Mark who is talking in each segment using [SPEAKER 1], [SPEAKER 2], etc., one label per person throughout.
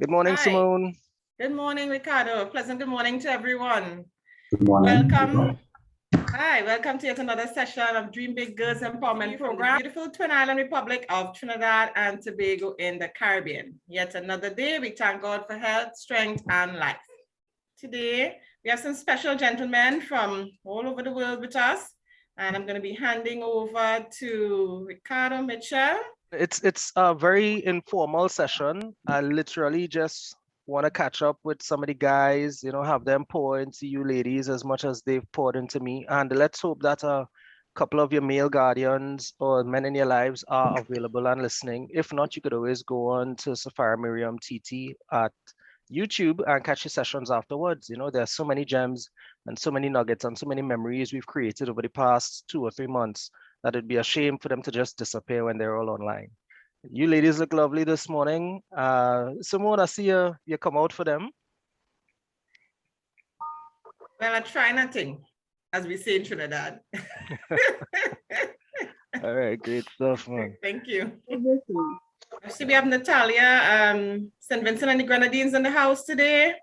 [SPEAKER 1] Good morning,
[SPEAKER 2] Hi.
[SPEAKER 1] Simone.
[SPEAKER 2] Good morning, Ricardo. Pleasant good morning to everyone.
[SPEAKER 3] Good morning.
[SPEAKER 2] Welcome. Hi, welcome to yet another session of Dream Big Girls Empowerment Program. Beautiful Twin Island Republic of Trinidad and Tobago in the Caribbean. Yet another day, we thank God for health, strength, and life. Today, we have some special gentlemen from all over the world with us. And I'm going to be handing over to Ricardo Mitchell.
[SPEAKER 1] It's a very informal session. I literally just want to catch up with some of the guys, have them pour into you ladies as much as they've poured into me. And let's hope that a couple of your male guardians or men in your lives are available and listening. If not, you could always go on to Sapphire Miriam TT at YouTube and catch the sessions afterwards. There's so many gems and so many nuggets and so many memories we've created over the past 2 or 3 months that it'd be a shame for them to just disappear when they're all online. You ladies look lovely this morning. Simone, I see you come out for them.
[SPEAKER 2] Well, I try nothing, as we say in Trinidad.
[SPEAKER 1] All right, great stuff, man.
[SPEAKER 2] Thank you. I see we have Natalia, St. Vincent and the Grenadines in the house today.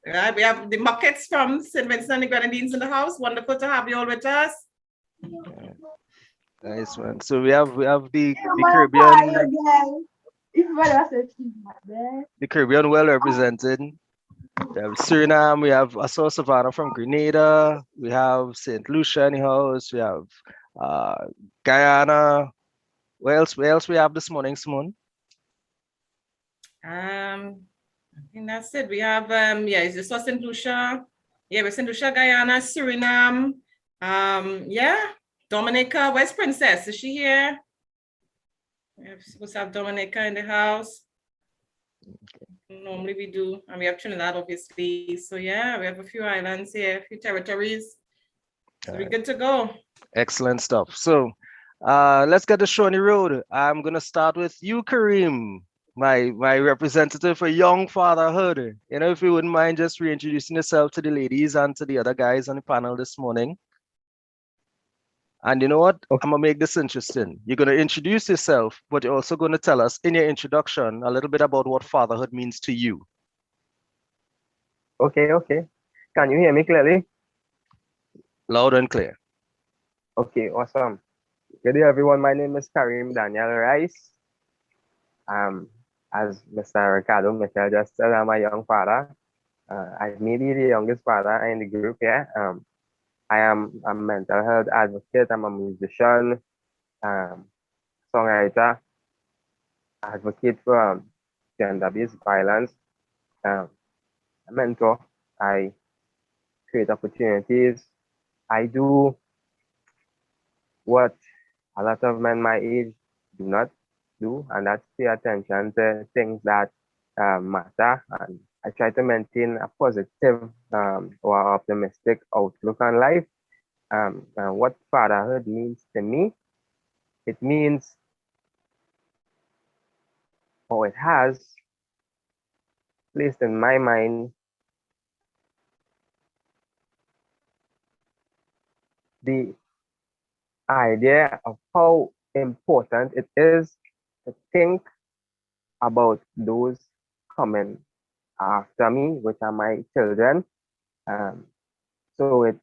[SPEAKER 2] Right, we have the Muckets from St. Vincent and the Grenadines in the house. Wonderful to have you all with us.
[SPEAKER 1] Nice one. So we have the Caribbean, the Caribbean well represented. We have Suriname, we have Aso Savannah from Grenada, we have St. Lucia in the house, we have Guyana. Where else we have this morning, Simone?
[SPEAKER 2] I think that's it. We have it's just St. Lucia. Yeah, we're St. Lucia, Guyana, Suriname. Dominica. Where's Princess? Is she here? We're supposed to have Dominica in the house. Okay. Normally we do, and we have Trinidad, obviously. So yeah, we have a few islands here, a few territories. So we're good to go. Excellent
[SPEAKER 1] stuff. So let's get the show on the road. I'm gonna start with you, Kareem, my representative for Young Fatherhood. If you wouldn't mind just reintroducing yourself to the ladies and to the other guys on the panel this morning. And you know what? Okay. I'm gonna make this interesting. You're gonna introduce yourself, but you're also gonna tell us in your introduction a little bit about what fatherhood means to you.
[SPEAKER 3] Okay. Can you hear me clearly?
[SPEAKER 1] Loud and clear.
[SPEAKER 3] Okay, awesome. Good day, everyone. My name is Kareem Daniel Ryce. As Mr. Ricardo Mitchell just said, I'm a young father. I may be the youngest father in the group here. I am a mental health advocate. I'm a musician, songwriter, advocate for gender-based violence, a mentor. I create opportunities. I do what a lot of men my age do not do, and that's pay attention to things that matter. And I try to maintain a positive or optimistic outlook on life. And what fatherhood means to me, it means, or it has placed in my mind the idea of how important it is to think about those coming after me, which are my children. So it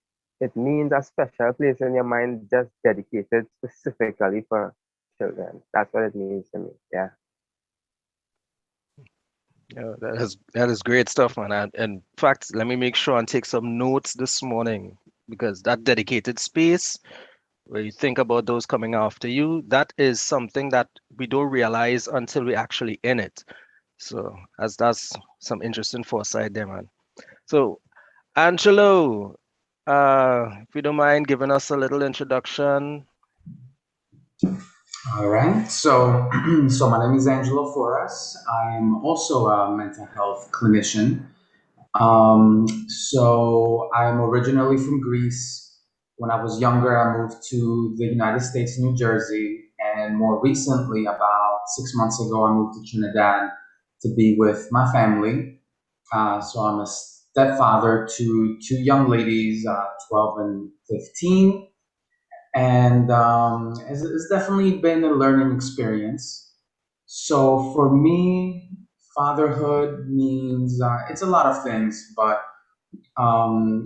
[SPEAKER 3] means a special place in your mind just dedicated specifically for children. That's what it means to me. Yeah.
[SPEAKER 1] Yeah, that is great stuff, man. And in fact, let me make sure and take some notes this morning, because that dedicated space where you think about those coming after you, that is something that we don't realize until we're actually in it. So that's some interesting foresight there, man. So Angelo, if you don't mind giving us a little introduction.
[SPEAKER 4] All right. So, so my name is Angelo Fouras. I am also a mental health clinician. So I'm originally from Greece. When I was younger, I moved to the United States, New Jersey, and more recently, about 6 months ago, I moved to Trinidad to be with my family. So I'm a stepfather to two young ladies, 12 and 15. And it's definitely been a learning experience. So for me, fatherhood means it's a lot of things, but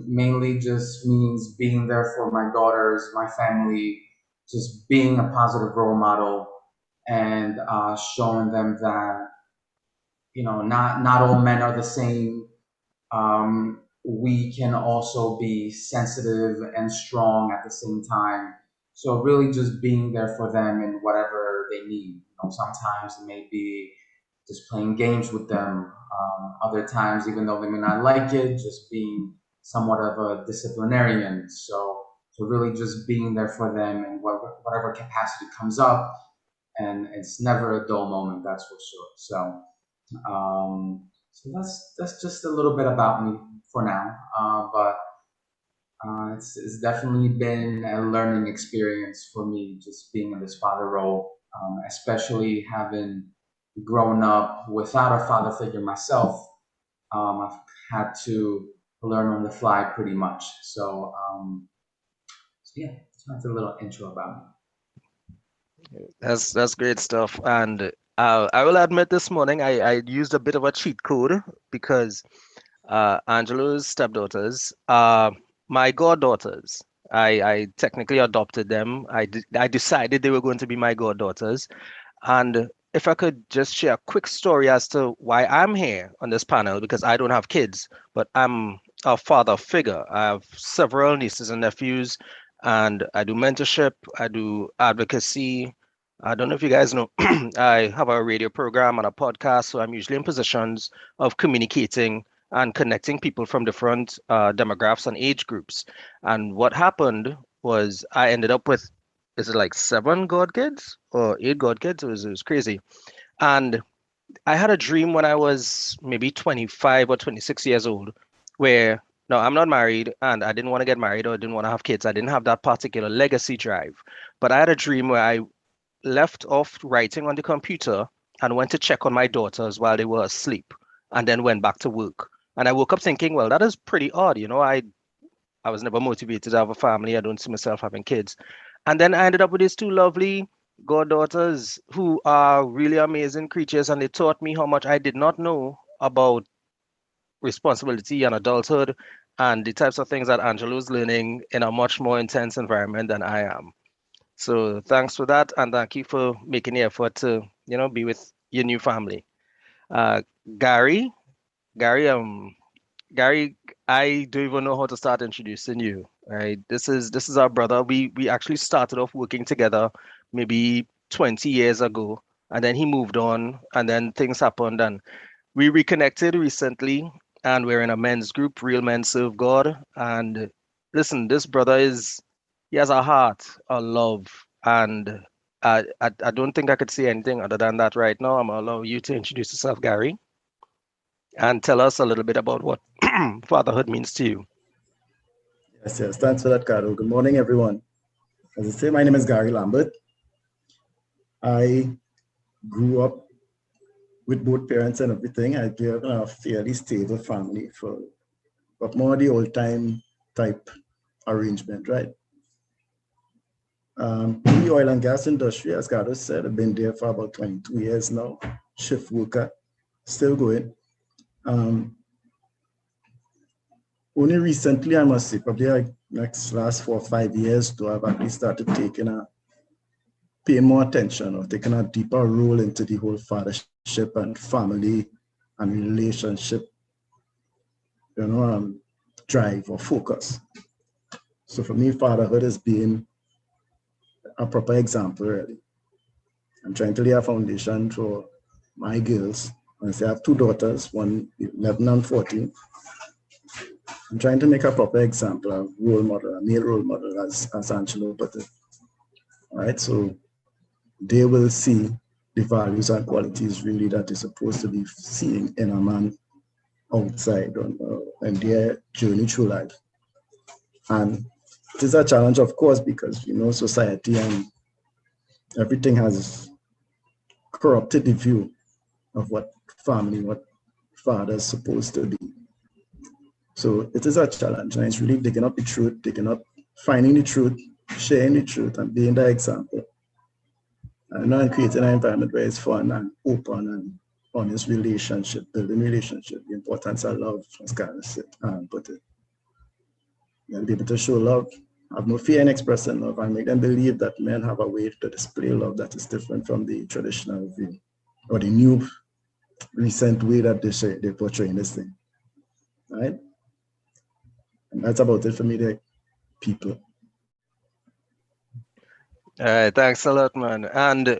[SPEAKER 4] mainly just means being there for my daughters, my family, just being a positive role model, and showing them that not all men are the same. We can also be sensitive and strong at the same time. So really just being there for them in whatever they need. Sometimes it may be just playing games with them. Other times, even though they may not like it, just being somewhat of a disciplinarian. So really just being there for them in whatever capacity comes up. And it's never a dull moment, that's for sure. So that's just a little bit about me for now. But it's definitely been a learning experience for me, just being in this father role, especially having grown up without a father figure myself. I've had to learn on the fly pretty much. So yeah, that's a little intro about me.
[SPEAKER 1] That's great stuff. And I will admit this morning I used a bit of a cheat code because Angelo's stepdaughters are my goddaughters. I technically adopted them. I decided they were going to be my goddaughters. And if I could just share a quick story as to why I'm here on this panel, because I don't have kids, but I'm a father figure. I have several nieces and nephews, and I do mentorship, I do advocacy. I don't know if you guys know, I have a radio program and a podcast, so I'm usually in positions of communicating and connecting people from different demographics and age groups. And what happened was I ended up with, is it like 7 god kids or 8 god kids? It was crazy. And I had a dream when I was maybe 25 or 26 years old, where no, I'm not married and I didn't want to get married or didn't want to have kids. I didn't have that particular legacy drive. But I had a dream where I left off writing on the computer and went to check on my daughters while they were asleep and then went back to work. And I woke up thinking, well, that is pretty odd. I was never motivated to have a family. I don't see myself having kids. And then I ended up with these 2 lovely goddaughters who are really amazing creatures. And they taught me how much I did not know about responsibility and adulthood and the types of things that Angelo's learning in a much more intense environment than I am. So thanks for that. And thank you for making the effort to, be with your new family. Uh, Gary, Gary, Gary, I don't even know how to start introducing you. Right, this is our brother. We actually started off working together maybe 20 years ago, and then he moved on, and then things happened, and we reconnected recently, and we're in a men's group, Real Men Serve God. And listen, this brother he has a heart, a love, and I don't think I could say anything other than that right now. I'm gonna allow you to introduce yourself, Gary, and tell us a little bit about what fatherhood means to you.
[SPEAKER 5] Yes. Thanks for that, Carol. Good morning, everyone. As I say, my name is Gary Lambert. I grew up with both parents and everything. I grew up in a fairly stable family but more the old time type arrangement, right? In the oil and gas industry, as Carlos said, I've been there for about 22 years now. Shift worker, still going. Only recently, I must say, probably like last 4 or 5 years, to have actually started paying more attention or taking a deeper role into the whole fathership and family and relationship, drive or focus. So for me, fatherhood has been a proper example, really. I'm trying to lay a foundation for my girls. I say I have 2 daughters, one 11 and 14. I'm trying to make a proper example, a role model, a male role model, as Angelo put it. All right, so they will see the values and qualities really that they're supposed to be seeing in a man outside and their journey through life. And it is a challenge, of course, because society and everything has corrupted the view of what family, what father is supposed to be. So it is a challenge, and it's really digging up the truth, finding the truth, sharing the truth, and being the example. And creating an environment where it's fun and open and honest relationship, building relationship, the importance of love, as Karen said, put it. And be able to show love, have no fear in expressing love, and make them believe that men have a way to display love that is different from the traditional view or the new recent way that they're portraying this thing, right? And that's about it for me, the people.
[SPEAKER 1] All right, thanks a lot, man. And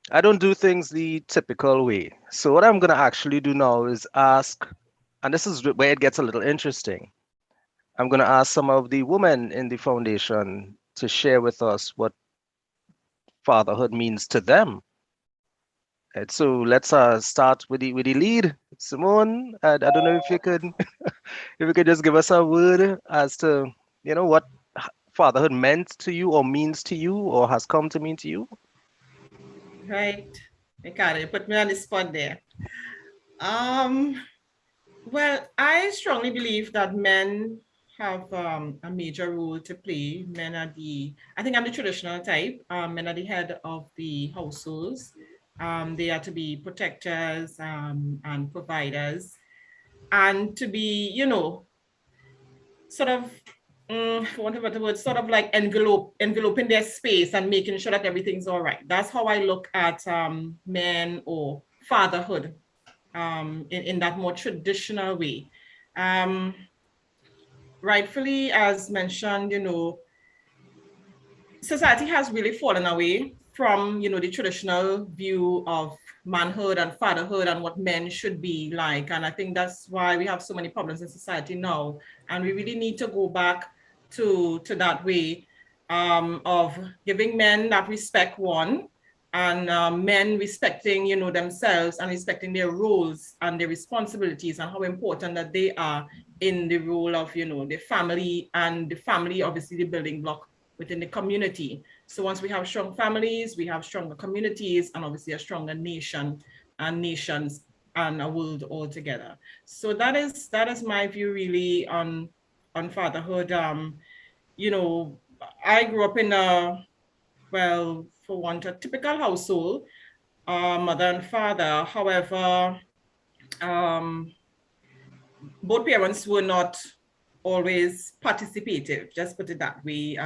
[SPEAKER 1] I don't do things the typical way. So what I'm gonna actually do now is ask, and this is where it gets a little interesting. I'm gonna ask some of the women in the foundation to share with us what fatherhood means to them. And so let's start with the lead, Simone. I don't know if you could if you could just give us a word as to what fatherhood meant to you or means to you or has come to mean to you.
[SPEAKER 2] Right. Ricardo, you put me on the spot there. Well, I strongly believe that men have a major role to play. Men are I think I'm the traditional type. Men are the head of the households. They are to be protectors and providers, and to be, sort of, for want of a better word, sort of like enveloping their space and making sure that everything's all right. That's how I look at men or fatherhood in that more traditional way. Rightfully, as mentioned, society has really fallen away from, the traditional view of manhood and fatherhood and what men should be like. And I think that's why we have so many problems in society now. And we really need to go back to that way of giving men that respect, one, and men respecting, themselves and respecting their roles and their responsibilities and how important that they are in the role of, the family, and the family, obviously the building block within the community. So once we have strong families, we have stronger communities, and obviously a stronger nation and nations and a world altogether. So that is my view really on fatherhood. I grew up in for one, a typical household, mother and father. However, both parents were not always participative, just put it that way.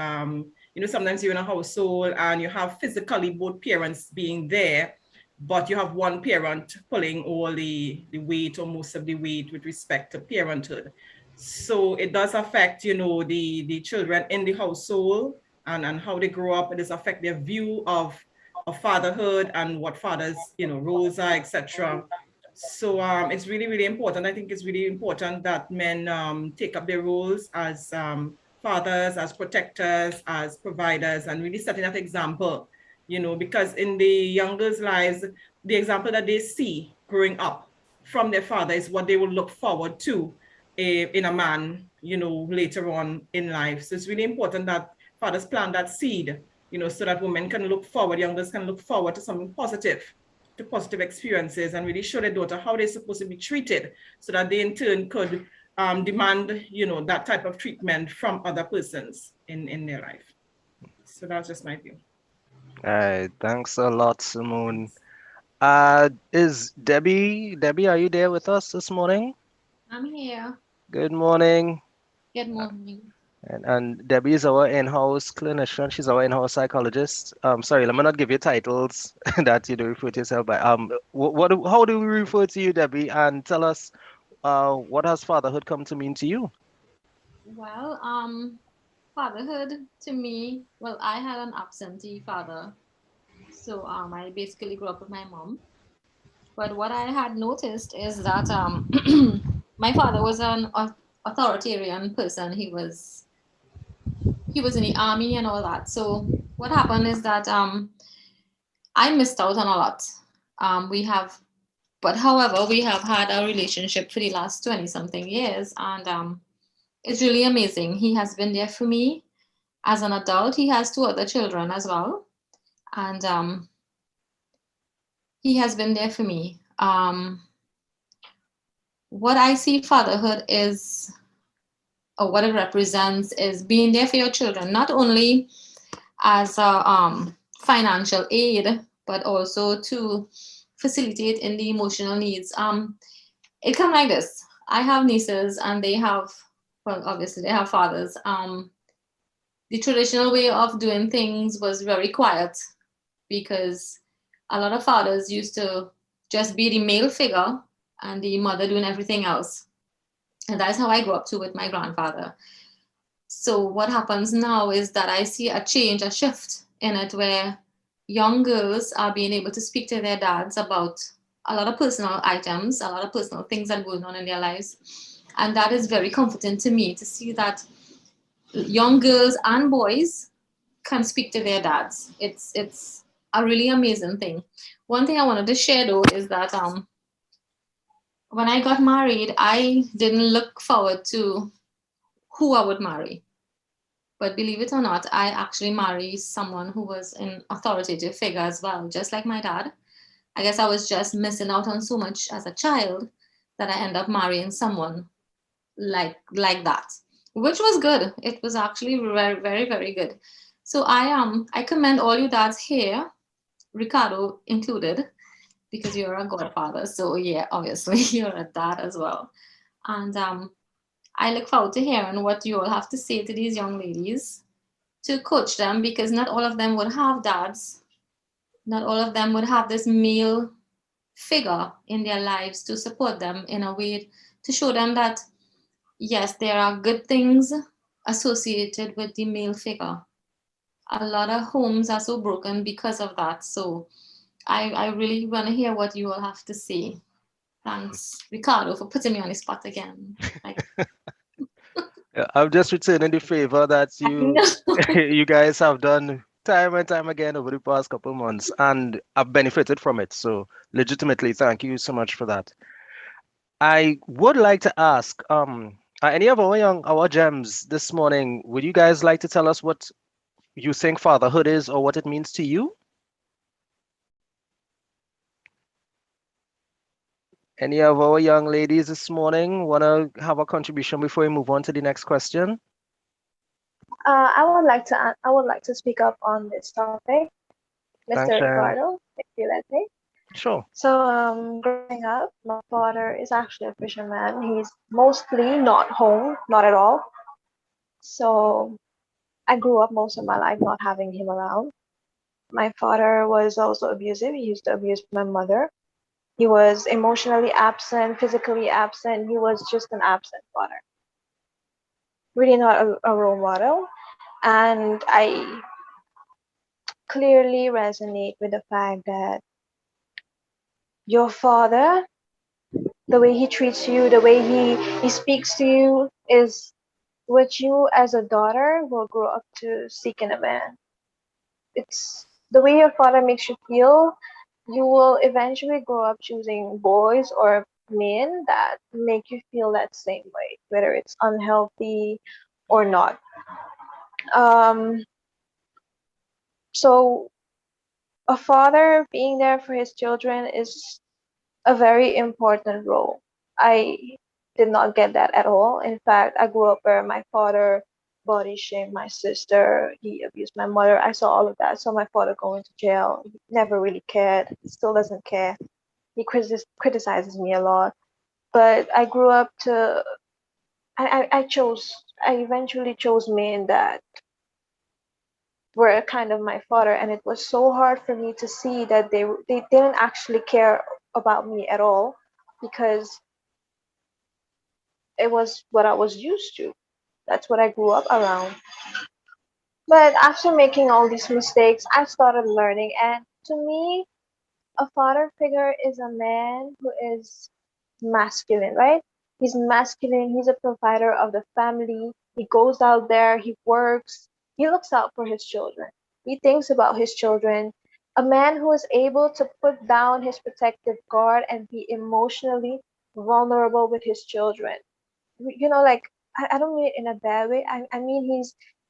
[SPEAKER 2] Sometimes you're in a household and you have physically both parents being there, but you have one parent pulling all the weight or most of the weight with respect to parenthood. So it does affect, the children in the household and how they grow up. It does affect their view of fatherhood and what fathers, roles are, etc. So it's really, really important. I think it's really important that men take up their roles as fathers, as protectors, as providers, and really setting that example, because in the young girls' lives, the example that they see growing up from their father is what they will look forward to in a man, later on in life. So it's really important that fathers plant that seed, so that women can look forward, young girls can look forward to something positive, to positive experiences, and really show their daughter how they're supposed to be treated, so that they in turn could demand, that type of treatment from other persons in their life. So that's just my view.
[SPEAKER 1] All right, thanks a lot, Simone. Is Debbie, are you there with us this morning?
[SPEAKER 6] I'm here.
[SPEAKER 1] Good morning.
[SPEAKER 6] Good morning.
[SPEAKER 1] And Debbie is our in-house clinician. She's our in-house psychologist. Sorry, let me not give you titles that you do refer to yourself by. How do we refer to you, Debbie? And tell us, what has fatherhood come to mean to you?
[SPEAKER 6] Well, fatherhood to me, well, I had an absentee father. So I basically grew up with my mom. But what I had noticed is that my father was an authoritarian person. He was in the army and all that. So what happened is that I missed out on a lot. However, we have had a relationship for the last 20 something years, and it's really amazing. He has been there for me as an adult. He has 2 other children as well, and he has been there for me. What I see fatherhood is, or what it represents, is being there for your children, not only as a financial aid, but also to facilitate in the emotional needs. It come like this. I have nieces and they have, well, obviously they have fathers. The traditional way of doing things was very quiet because a lot of fathers used to just be the male figure and the mother doing everything else. And that's how I grew up too with my grandfather. So what happens now is that I see a change, a shift in it where young girls are being able to speak to their dads about a lot of personal items, a lot of personal things that are going on in their lives. And that is very comforting to me to see that young girls and boys can speak to their dads. It's a really amazing thing. One thing I wanted to share though is that when I got married, I didn't look forward to who I would marry. But believe it or not, I actually married someone who was an authoritative figure as well, just like my dad. I guess I was just missing out on so much as a child that I ended up marrying someone like that, which was good. It was actually very, very, very good. So I commend all you dads here, Ricardo included, because you're a godfather. So yeah, obviously you're a dad as well. And I look forward to hearing what you all have to say to these young ladies to coach them, because not all of them would have dads. Not all of them would have this male figure in their lives to support them in a way to show them that, yes, there are good things associated with the male figure. A lot of homes are so broken because of that. So I really want to hear what you all have to say. Thanks, Ricardo, for putting me on the spot again.
[SPEAKER 1] I'm just returning the favor that you guys have done time and time again over the past couple months, and I've benefited from it. So legitimately, thank you so much for that. I would like to ask, any of our gems this morning, would you guys like to tell us what you think fatherhood is or what it means to you? Any of our young ladies this morning want to have a contribution before we move on to the next question?
[SPEAKER 7] I would like to speak up on this topic,
[SPEAKER 1] Thanks,
[SPEAKER 7] Mr.
[SPEAKER 1] Sharon.
[SPEAKER 7] Ricardo, if you let me.
[SPEAKER 1] Sure.
[SPEAKER 7] So, growing up, my father is actually a fisherman. He's mostly not home, not at all. So, I grew up most of my life not having him around. My father was also abusive. He used to abuse my mother. He was emotionally absent, physically absent. He was just an absent father. Really not a role model. And I clearly resonate with the fact that your father, the way he treats you, the way he speaks to you, is what you as a daughter will grow up to seek in a man. It's the way your father makes you feel. You will eventually grow up choosing boys or men that make you feel that same way, whether it's unhealthy or not. Um, so a father being there for his children is a very important role. I did not get that at all. In fact, I grew up where my father body shamed my sister, he abused my mother. I saw all of that. I saw my father going to jail. He never really cared. He still doesn't care. He criticizes me a lot. But I grew up to, I eventually chose men that were kind of my father, and it was so hard for me to see that they didn't actually care about me at all, because it was what I was used to. That's what I grew up around. But after making all these mistakes, I started learning, and to me, a father figure is a man who is masculine, right? He's masculine, he's a provider of the family. He goes out there, he works, he looks out for his children. He thinks about his children. A man who is able to put down his protective guard and be emotionally vulnerable with his children. Like, I don't mean it in a bad way. I mean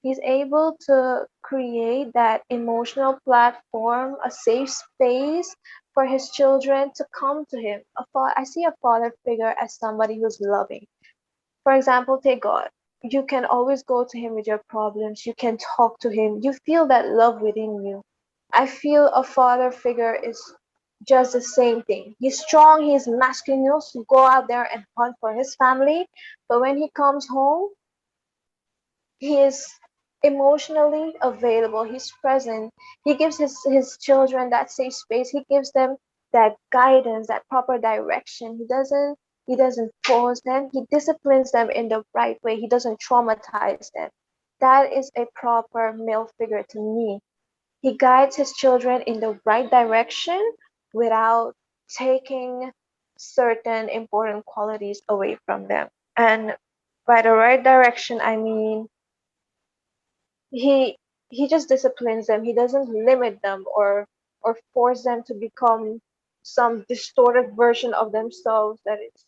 [SPEAKER 7] he's able to create that emotional platform, a safe space for his children to come to him. I see a father figure as somebody who's loving. For example, take God. You can always go to him with your problems. You can talk to him. You feel that love within you. I feel a father figure is just the same thing. He's strong, he's masculine, to go out there and hunt for his family. But when he comes home, he is emotionally available. He's present. He gives his children that safe space. He gives them that guidance, that proper direction. He doesn't force them. He disciplines them in the right way. He doesn't traumatize them. That is a proper male figure to me. He guides his children in the right direction without taking certain important qualities away from them. And by the right direction, I mean he he just disciplines them. He doesn't limit them or force them to become some distorted version of themselves that is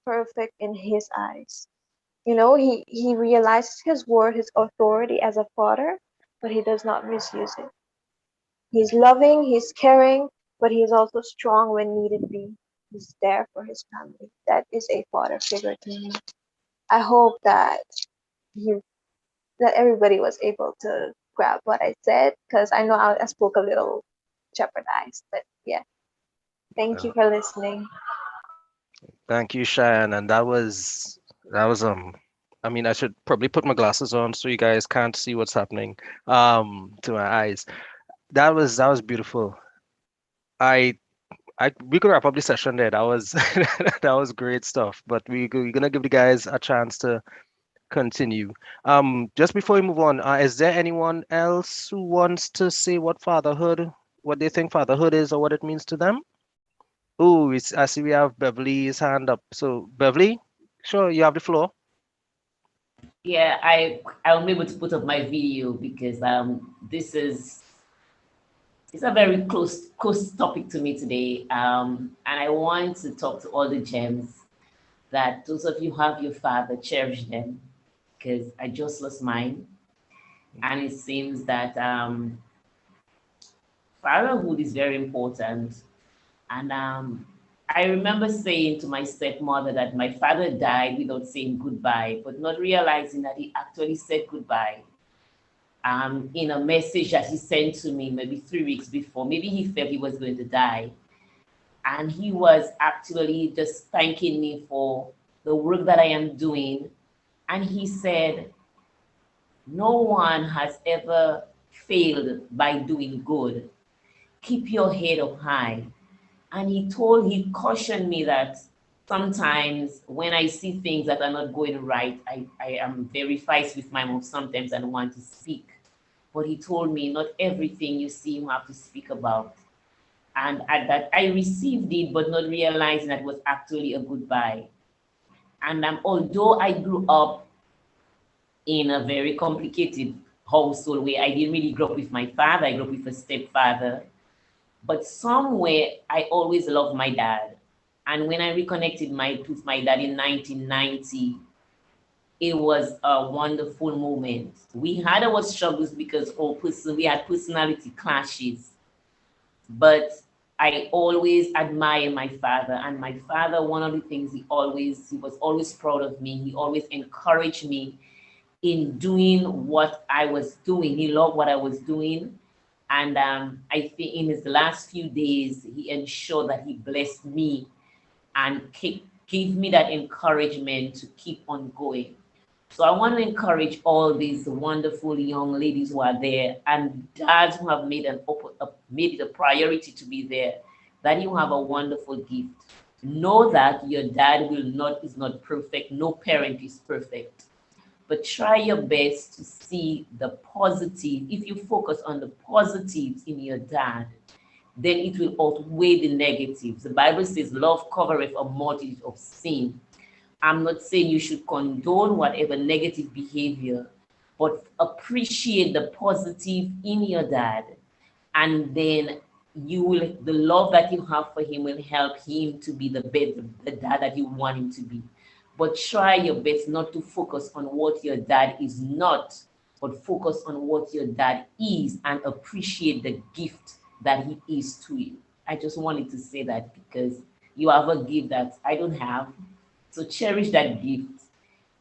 [SPEAKER 7] perfect in his eyes. He realizes his worth, his authority as a father, but he does not misuse it. He's loving, he's caring, but he's also strong when needed be. He's there for his family. That is a father figure to me. I hope he that everybody was able to grab what I said, because I know I spoke a little jeopardized, but yeah. Thank you for listening.
[SPEAKER 1] Thank you, Cheyenne. And that was I mean, I should probably put my glasses on so you guys can't see what's happening to my eyes. That was beautiful. I we could wrap up the session there. That was that was great stuff. But we're gonna give the guys a chance to continue. Just before we move on, is there anyone else who wants to say what they think fatherhood is or what it means to them? Oh, I see we have Beverly's hand up. So Beverly, sure, you have the floor.
[SPEAKER 8] Yeah, I'll be able to put up my video because this is it's a very close topic to me today. And I want to talk to all the gems that those of you who have your father, cherish them, because I just lost mine. And it seems that fatherhood is very important. And I remember saying to my stepmother that my father died without saying goodbye, but not realizing that he actually said goodbye in a message that he sent to me maybe 3 weeks before. Maybe he felt he was going to die. And he was actually just thanking me for the work that I am doing. And he said, no one has ever failed by doing good. Keep your head up high. And he cautioned me that sometimes when I see things that are not going right, I am very feisty with my mouth sometimes and want to speak. But he told me not everything you see you have to speak about. And at that, I received it, but not realizing that it was actually a goodbye. And although I grew up in a very complicated household where I didn't really grow up with my father, I grew up with a stepfather. But somewhere, I always loved my dad. And when I reconnected with my dad in 1990, it was a wonderful moment. We had our struggles because we had personality clashes. But I always admire my father. And my father, one of the things he was always proud of me. He always encouraged me in doing what I was doing. He loved what I was doing. And I think in his last few days, he ensured that he blessed me and gave me that encouragement to keep on going. So I want to encourage all these wonderful young ladies who are there and dads who have made it a priority to be there, that you have a wonderful gift. Know that your dad is not perfect. No parent is perfect. But try your best to see the positive. If you focus on the positives in your dad, then it will outweigh the negatives. The Bible says love covereth a multitude of sin. I'm not saying you should condone whatever negative behavior, but appreciate the positive in your dad. And then the love that you have for him will help him to be the dad that you want him to be. But try your best not to focus on what your dad is not, but focus on what your dad is and appreciate the gift that he is to you. I just wanted to say that because you have a gift that I don't have. So cherish that gift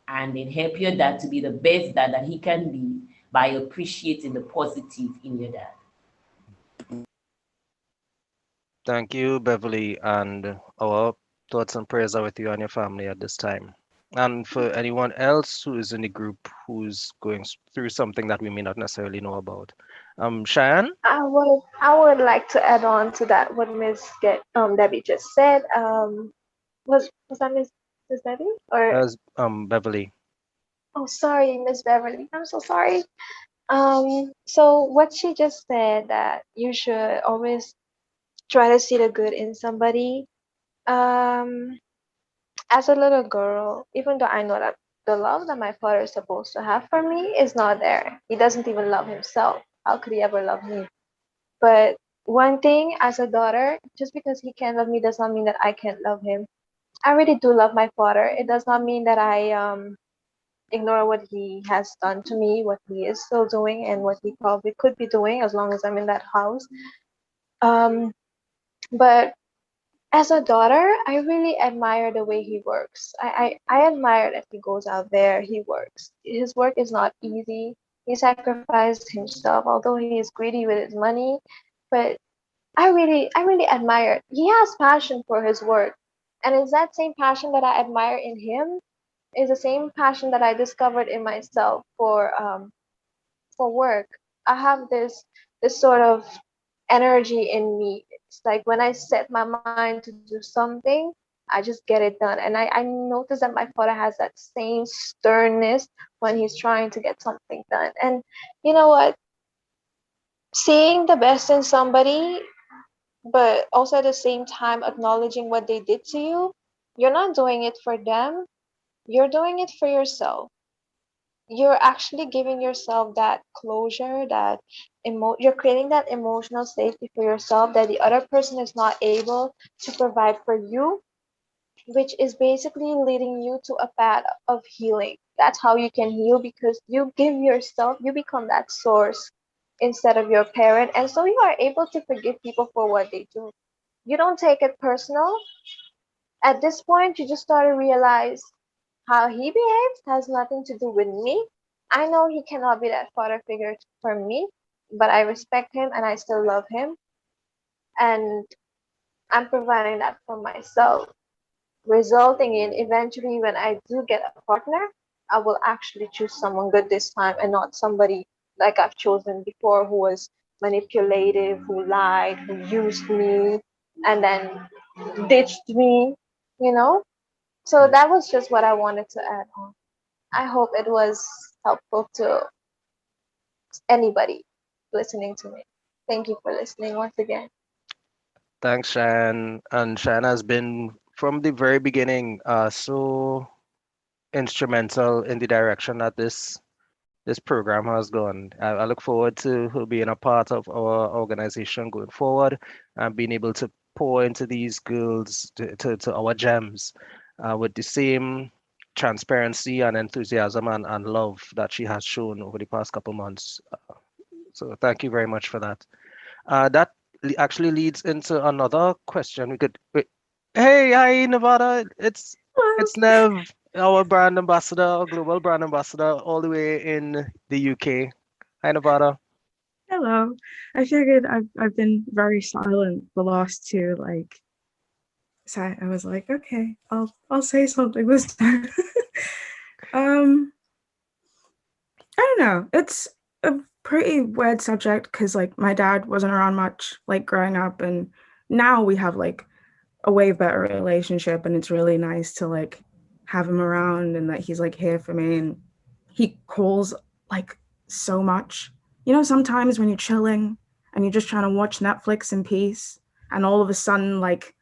[SPEAKER 8] and then help your dad to be the best dad that he can be by appreciating the positive in your dad.
[SPEAKER 1] Thank you, Beverly, and our thoughts and prayers are with you and your family at this time. And for anyone else who is in the group who's going through something that we may not necessarily know about. Cheyenne,
[SPEAKER 7] I would like to add on to that what Debbie just said. Was that Miss Debbie or
[SPEAKER 1] as Beverly.
[SPEAKER 7] oh sorry Miss Beverly. I'm so sorry. So what she just said that you should always try to see the good in somebody. Um, as a little girl, even though I know that the love that my father is supposed to have for me is not there. He doesn't even love himself. How could he ever love me? But one thing as a daughter, just because he can't love me does not mean that I can't love him. I really do love my father. It does not mean that I ignore what he has done to me, what he is still doing, and what he probably could be doing as long as I'm in that house. Um, but as a daughter, I really admire the way he works. I admire that he goes out there, he works. His work is not easy. He sacrificed himself, although he is greedy with his money. But I really admire it. He has passion for his work. And it's that same passion that I admire in him is the same passion that I discovered in myself for work. I have this sort of energy in me. It's like when I set my mind to do something, I just get it done. And I notice that my father has that same sternness when he's trying to get something done. And you know what? Seeing the best in somebody, but also at the same time acknowledging what they did to you, you're not doing it for them, you're doing it for yourself. You're actually giving yourself that closure, you're creating that emotional safety for yourself that the other person is not able to provide for you, which is basically leading you to a path of healing. That's how you can heal because you become that source instead of your parent, and so you are able to forgive people for what they do. You don't take it personal. At this point, you just start to realize how he behaves has nothing to do with me. I know he cannot be that father figure for me, but I respect him and I still love him. And I'm providing that for myself, resulting in eventually when I do get a partner, I will actually choose someone good this time and not somebody like I've chosen before who was manipulative, who lied, who used me, and then ditched me, you know? So that was just what I wanted to add on. I hope it was helpful to anybody listening to me. Thank you for listening once again.
[SPEAKER 1] Thanks, Cheyenne. And Cheyenne has been from the very beginning so instrumental in the direction that this program has gone. I look forward to her being a part of our organization going forward and being able to pour into these girls, to our gems, with the same transparency and enthusiasm and love that she has shown over the past couple months. So thank you very much for that. That actually leads into another question. We could wait. Hey, hi Nevada. It's Nev, our brand ambassador, our global brand ambassador, all the way in the UK. Hi Nevada.
[SPEAKER 9] Hello. I figured I've been very silent the last two, like, so I was like, okay, I'll say something this time. I don't know. It's a pretty weird subject because like my dad wasn't around much like growing up, and now we have like a way better relationship, and it's really nice to like have him around and that he's like here for me, and he calls like so much. You know, sometimes when you're chilling and you're just trying to watch Netflix in peace, and all of a sudden like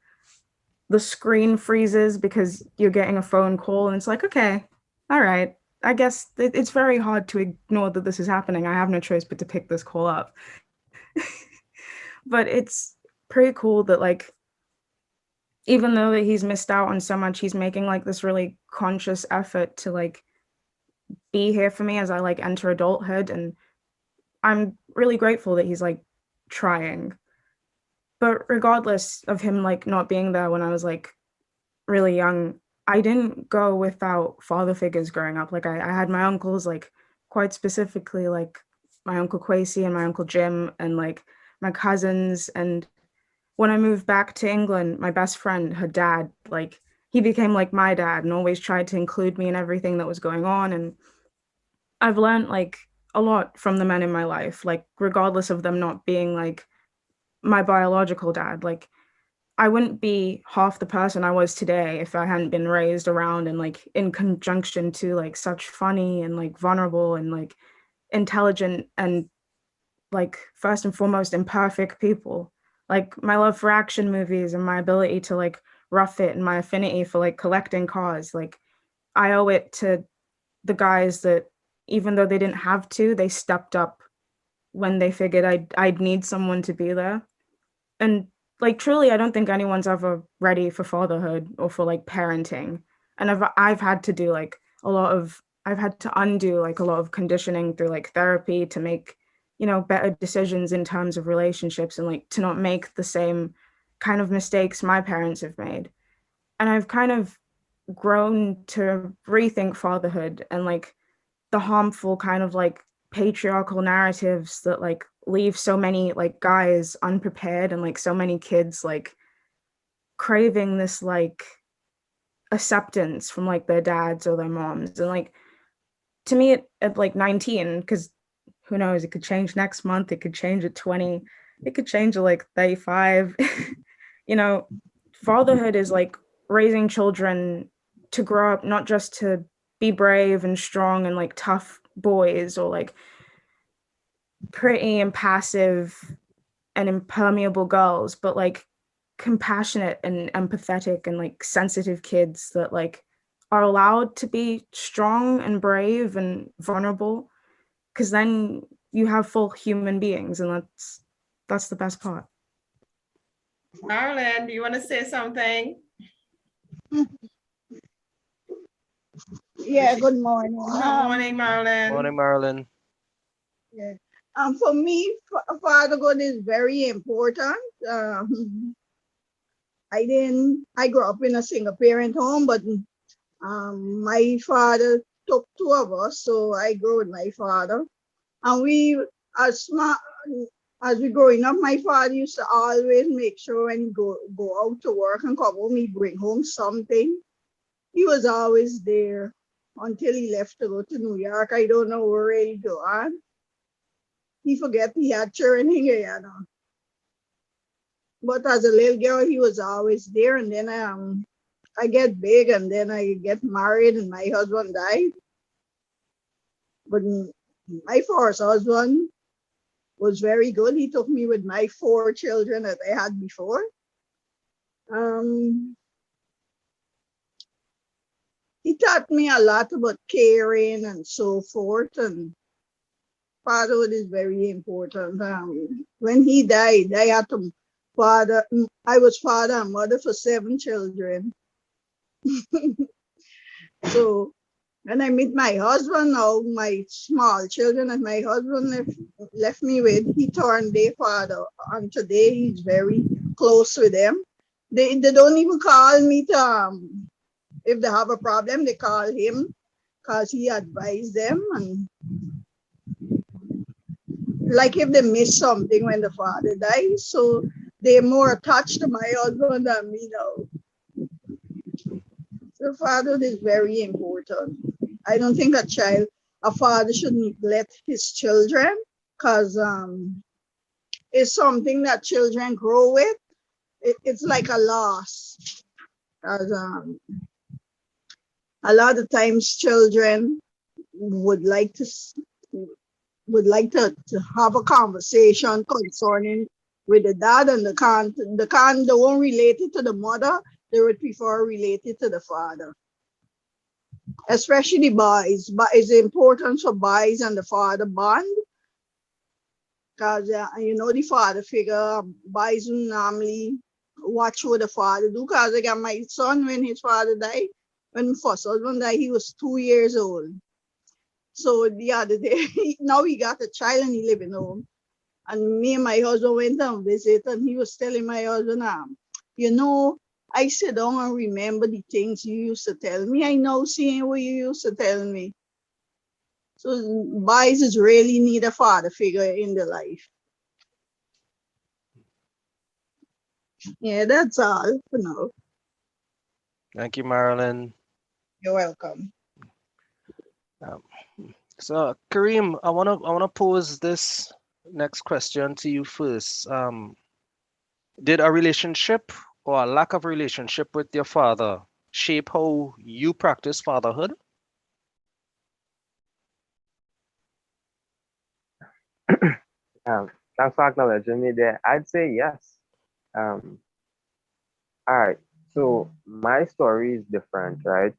[SPEAKER 9] the screen freezes because you're getting a phone call, and it's like, okay, all right, I guess it's very hard to ignore that this is happening. I have no choice but to pick this call up. But it's pretty cool that like even though that he's missed out on so much, he's making like this really conscious effort to like be here for me as I like enter adulthood, and I'm really grateful that he's like trying. But regardless of him like not being there when I was like really young, I didn't go without father figures growing up. Like I had my uncles, like quite specifically like my uncle Quasi and my uncle Jim and like my cousins. And when I moved back to England, my best friend, her dad, like he became like my dad and always tried to include me in everything that was going on. And I've learned like a lot from the men in my life, like regardless of them not being like my biological dad. Like I wouldn't be half the person I was today if I hadn't been raised around and like in conjunction to like such funny and like vulnerable and like intelligent and like first and foremost imperfect people. Like my love for action movies and my ability to like rough it and my affinity for like collecting cars, like I owe it to the guys that even though they didn't have to, they stepped up when they figured I'd need someone to be there. And like truly, I don't think anyone's ever ready for fatherhood or for like parenting. And I've had to do like I've had to undo like a lot of conditioning through like therapy to make, you know, better decisions in terms of relationships and like to not make the same kind of mistakes my parents have made. And I've kind of grown to rethink fatherhood and like the harmful kind of like patriarchal narratives that like leave so many like guys unprepared and like so many kids like craving this like acceptance from like their dads or their moms. And like to me at like 19, because who knows, it could change next month, it could change at 20, it could change at like 35. You know, fatherhood is like raising children to grow up not just to be brave and strong and like tough boys or like pretty and passive and impermeable girls, but like compassionate and empathetic and like sensitive kids that like are allowed to be strong and brave and vulnerable, because then you have full human beings, and that's the best part.
[SPEAKER 2] Marilyn, do you want to say something?
[SPEAKER 10] Yeah, good morning.
[SPEAKER 2] Good morning, Marilyn.
[SPEAKER 1] Morning, Marilyn.
[SPEAKER 10] Yeah. For me, fatherhood is very important. I grew up in a single parent home, but my father took two of us, so I grew with my father. And as smart, as we growing up, my father used to always make sure when he go out to work and come home, he bring home something. He was always there until he left to go to New York. I don't know where he go on. He forget he had children here, you know. But as a little girl, he was always there. And then I get big, and then I get married, and my husband died. But my first husband was very good. He took me with my 4 children that I had before. He taught me a lot about caring and so forth, and fatherhood is very important. When he died, I was father and mother for 7 children. So when I meet my husband now, my small children that my husband left me with, he turned their father, and today he's very close with them. They don't even call me to, if they have a problem, they call him because he advised them. And like if they miss something when the father dies, so they're more attached to my husband than me now. So fatherhood is very important. I don't think a father should neglect his children, because it's something that children grow with. It's like a loss. As a lot of times children would like to have a conversation concerning with the dad, and they won't relate it to the mother. They would prefer related to the father, especially boys. But it's important for boys and the father bond, because you know, the father figure, boys will normally watch what the father do. Because I got my son, when his father died, when my first husband died, he was 2 years old. So the other day, now he got a child and he living home. And me and my husband went and visit, and he was telling my husband, you know, I sit down and remember the things you used to tell me. I know seeing what you used to tell me. So boys is really need a father figure in their life. Yeah, that's all for now.
[SPEAKER 1] Thank you, Marilyn.
[SPEAKER 10] You're welcome.
[SPEAKER 1] Um, so, Kareem, I wanna pose this next question to you first. Did a relationship or a lack of relationship with your father shape how you practice fatherhood?
[SPEAKER 3] Thanks for acknowledging me there. I'd say yes. Um, all right. So my story is different, right?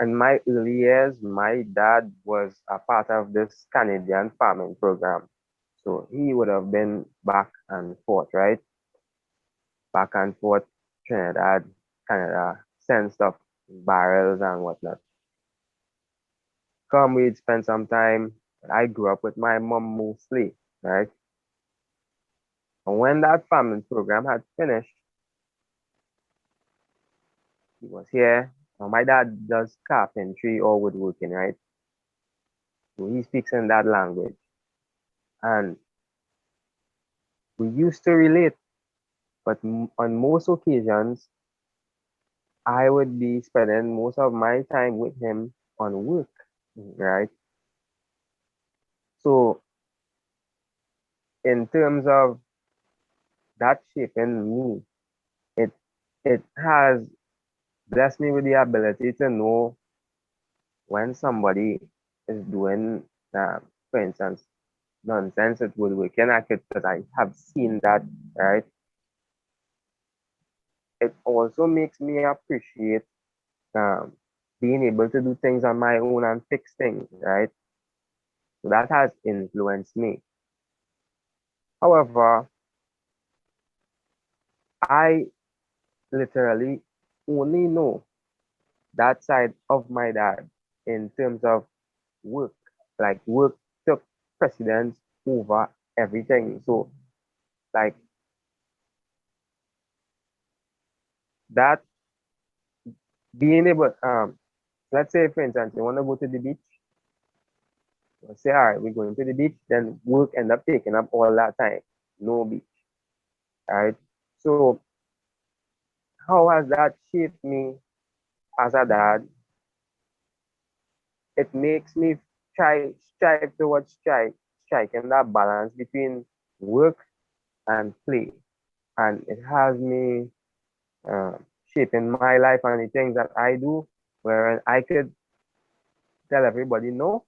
[SPEAKER 3] In my early years, my dad was a part of this Canadian farming program. So he would have been back and forth, right? Back and forth, Trinidad, Canada, send stuff, barrels and whatnot. Come, we'd spend some time. I grew up with my mom mostly, right? And when that farming program had finished, he was here. Now my dad does carpentry or woodworking, right? So he speaks in that language. And we used to relate, but on most occasions, I would be spending most of my time with him on work, right? So in terms of that shaping me, it it has blessed me with the ability to know when somebody is doing, for instance, nonsense at woodworking. Because I have seen that, right? It also makes me appreciate um, being able to do things on my own and fix things, right? So that has influenced me. However, I literally only know that side of my dad in terms of work. Like work took precedence over everything. So like that being able, let's say for instance, you want to go to the beach. Let's say, all right, we're going to the beach, then work end up taking up all that time. No beach. All right. So how has that shaped me as a dad? It makes me strive towards striking that balance between work and play. And it has me shaping my life and the things that I do, where I could tell everybody no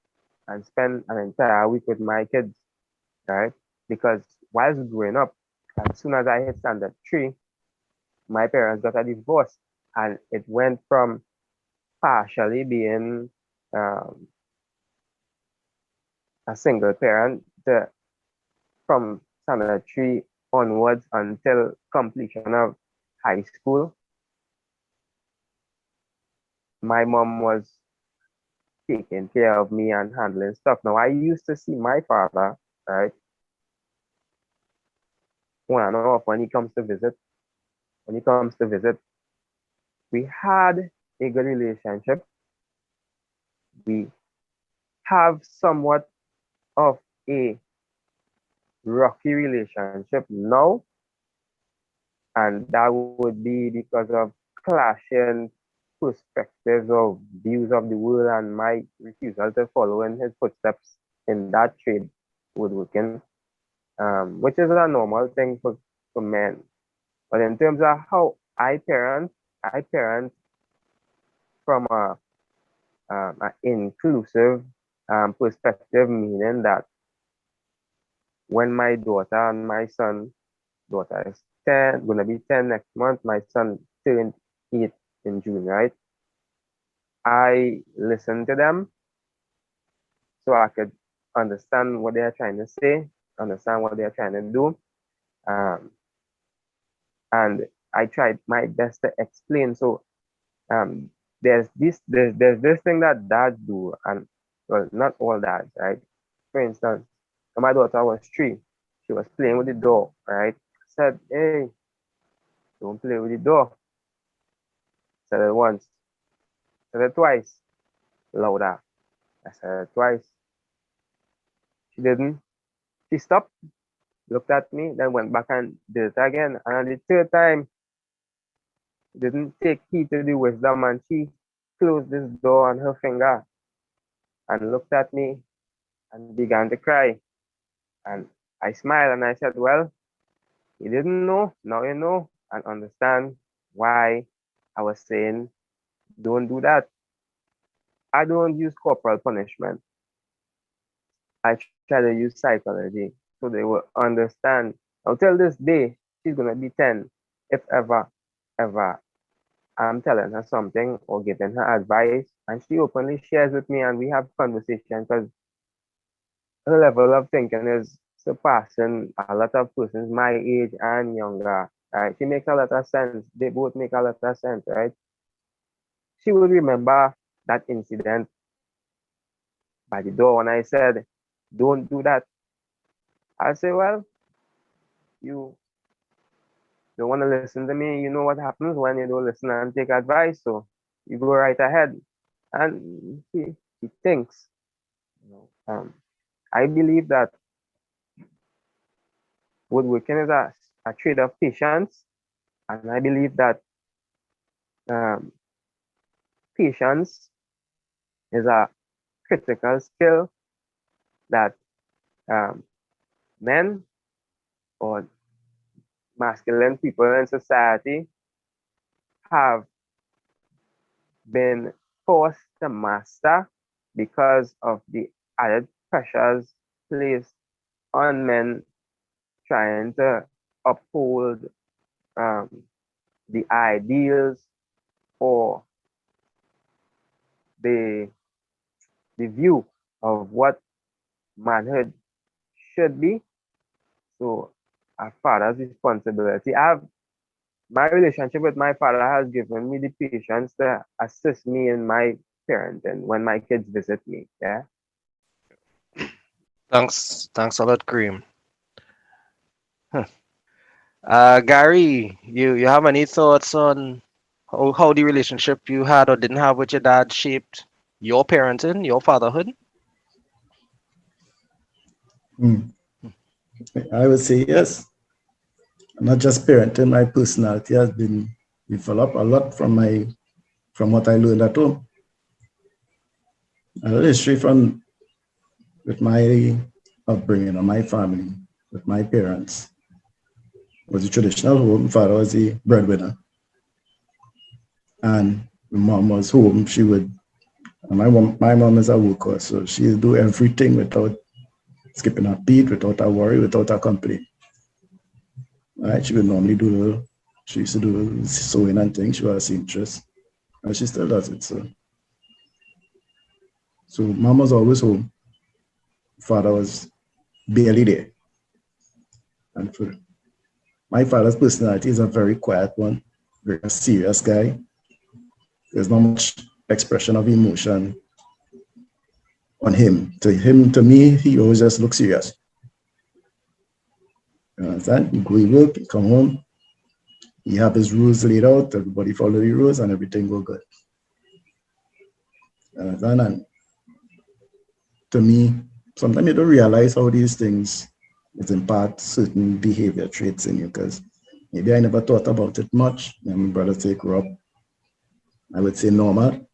[SPEAKER 3] and spend an entire week with my kids, right? Because whilst growing up, as soon as I hit standard 3, my parents got a divorce, and it went from partially being um, a single parent to from standard 3 onwards until completion of high school. My mom was taking care of me and handling stuff. Now I used to see my father, right, on and off when he comes to visit. When he comes to visit, we had a good relationship. We have somewhat of a rocky relationship now, and that would be because of clashing perspectives or views of the world and my refusal to follow in his footsteps in that trade, woodworking, which is a normal thing for men. But in terms of how I parent from a inclusive perspective, meaning that when my daughter and my son, daughter is 10, gonna be 10 next month, my son turned 8 in June, right? I listen to them so I could understand what they're trying to say, understand what they're trying to do. Um, and I tried my best to explain. So um, there's this thing that dads do, and well, not all dads, right? For instance, when my daughter was 3, she was playing with the door, right? I said, hey, don't play with the door. Said it once, said it twice, louder. I said it twice. She didn't. She stopped. looked at me, then went back and did it again. And on the third time, didn't take heed to the wisdom, and she closed this door on her finger and looked at me and began to cry. And I smiled and I said, well, you didn't know, now you know, and understand why I was saying don't do that. I don't use corporal punishment. I try to use psychology so they will understand. Now, till this day, she's going to be 10. If ever, I'm telling her something or giving her advice, and she openly shares with me, and we have conversation because her level of thinking is surpassing a lot of persons my age and younger. Right? She makes a lot of sense. They both make a lot of sense, right? She will remember that incident by the door when I said, don't do that. I say, well, you don't want to listen to me. You know what happens when you don't listen and take advice. So you go right ahead. And he thinks. I believe that woodworking is a trade of patience. And I believe that patience is a critical skill that men or masculine people in society have been forced to master because of the added pressures placed on men trying to uphold the ideals or the view of what manhood should be. So a father's responsibility. My relationship with my father has given me the patience to assist me in my parenting when my kids visit me. Yeah.
[SPEAKER 1] Thanks a lot, Kareem. Gary, you have any thoughts on how the relationship you had or didn't have with your dad shaped your parenting, your fatherhood?
[SPEAKER 5] I would say yes. Not just parenting, my personality has been developed a lot from what I learned at home. A little history with my upbringing or my family, with my parents. It was a traditional home. Father was the breadwinner. And mom was home. My mom is a worker, so she do everything without skipping a beat, without a worry, without a complaint. Right? She used to do sewing and things. She was a seamstress, and she still does it. So mom was always home. Father was barely there. And my father's personality is a very quiet one, very serious guy. There's not much expression of emotion on him. To me, he always just looks serious. You understand? He go to work, he come home, he have his rules laid out, everybody follow the rules, and everything go good. You understand? And to me, sometimes you don't realize how these things is impart certain behavior traits in you, because maybe I never thought about it much. My brother grew up, I would say, normal.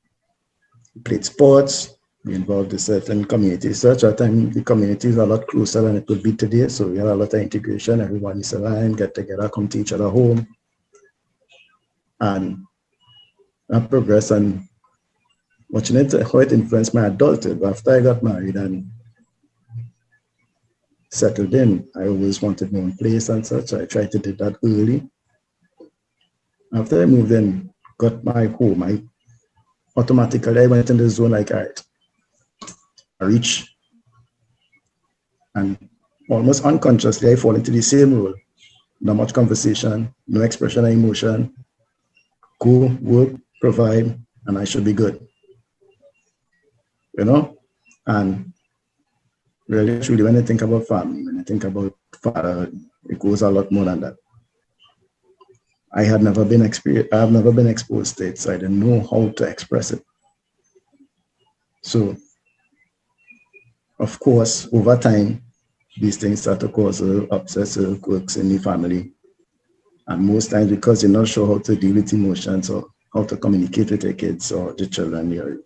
[SPEAKER 5] He played sports, we involved in certain communities. So at that time, the community is a lot closer than it would be today. So we had a lot of integration. Everyone is aligned, get together, come to each other home. And I progressed, and watching it, how it influenced my adulthood. After I got married and settled in, I always wanted my own place and such. I tried to do that early. After I moved in, got my home, I went in the zone like, all right, I reach, and almost unconsciously, I fall into the same role. Not much conversation, no expression of emotion, go, work, provide, and I should be good. You know? And really, truly, when I think about family, when I think about fatherhood, it goes a lot more than that. I have never been exposed to it, so I didn't know how to express it. So, of course, over time, these things start to cause upsets or quirks in the family. And most times, because you're not sure how to deal with emotions or how to communicate with your kids or the children, you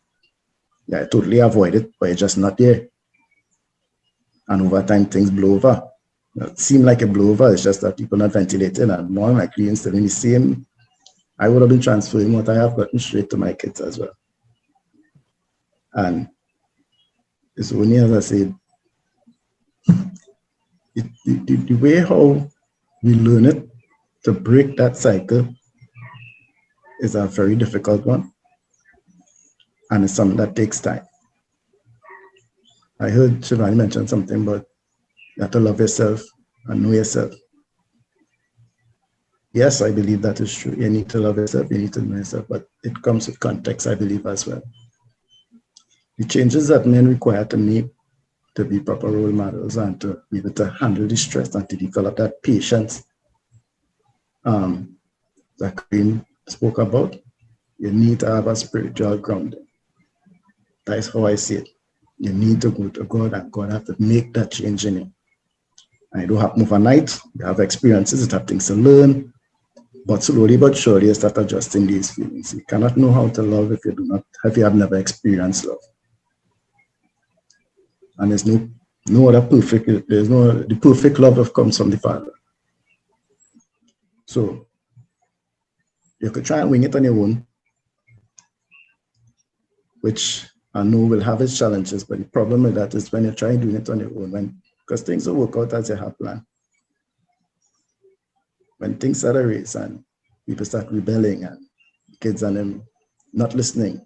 [SPEAKER 5] totally avoid it, but you're just not there. And over time, things blow over. It seems like a blow over, it's just that people not ventilating, and more likely, instead of the same, I would have been transferring what I have gotten straight to my kids as well. And it's only, as I said, the way how we learn it to break that cycle is a very difficult one, and it's something that takes time. I heard Shivani mention something about you have to love yourself and know yourself. Yes, I believe that is true. You need to love yourself, you need to know yourself, but it comes with context, I believe, as well. The changes that men require to make to be proper role models and to be able to handle the stress and to develop that patience that Kareem spoke about, you need to have a spiritual grounding. That is how I see it. You need to go to God, and God have to make that change in you. And it don't happen overnight. You have experiences, you have things to learn, but slowly but surely you start adjusting these feelings. You cannot know how to love if you have never experienced love. And there's no other perfect, the perfect love that comes from the Father. So you could try and wing it on your own, which I know will have its challenges, but the problem with that is when you're trying doing it on your own, because things will work out as you have planned. When things start a race and people start rebelling and kids and them not listening,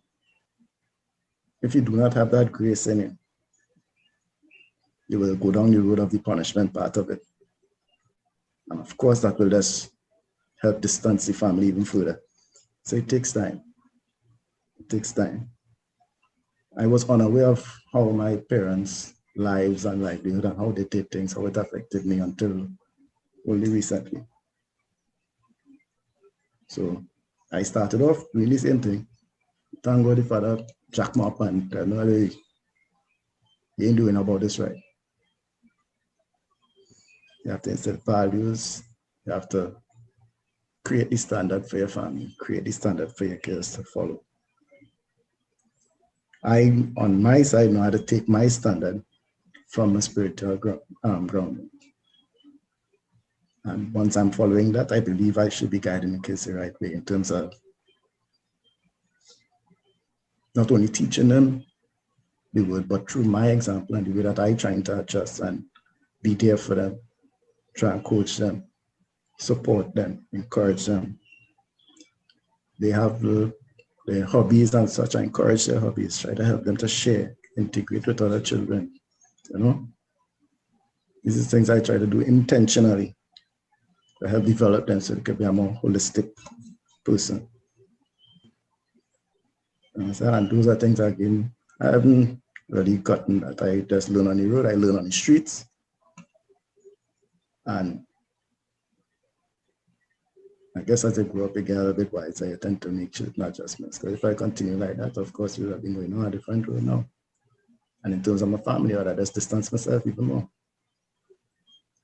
[SPEAKER 5] if you do not have that grace in you, you will go down the road of the punishment part of it. And of course, that will just help distance the family even further. So it takes time. It takes time. I was unaware of how my parents' lives and livelihood and how they did things, how it affected me until only recently. So I started off doing the same thing. Thank God the Father jacked me up and tell me, hey, you ain't doing about this right. You have to instill values. You have to create the standard for your family, create the standard for your kids to follow. I, on my side, know how to take my standard from a spiritual grounding. And once I'm following that, I believe I should be guiding the kids the right way in terms of not only teaching them the word, but through my example and the way that I try to adjust and be there for them, try and coach them, support them, encourage them. They have their hobbies and such. I encourage their hobbies, try to help them to share, integrate with other children, you know. These are things I try to do intentionally to help develop them so they can be a more holistic person. And those are things again, I haven't really gotten that. I just learn on the road, I learn on the streets. And I guess as I grow up, I get a little bit wiser, I tend to make certain adjustments. Because if I continue like that, of course, we'll have been going on a different road now. And in terms of my family, I just distance myself even more.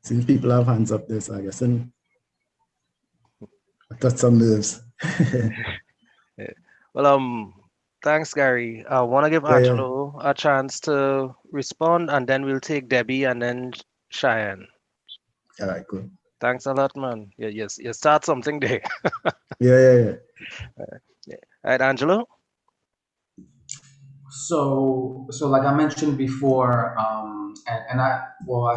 [SPEAKER 5] Since people have hands up there, so I guess I touch some nerves.
[SPEAKER 1] Well, thanks, Gary. I want to give Angelo a chance to respond, and then we'll take Debbie and then Cheyenne.
[SPEAKER 5] All right, cool.
[SPEAKER 1] Thanks a lot, man. Yeah, yes, you start something there.
[SPEAKER 5] Yeah.
[SPEAKER 1] All right, Angelo.
[SPEAKER 4] So like I mentioned before, and I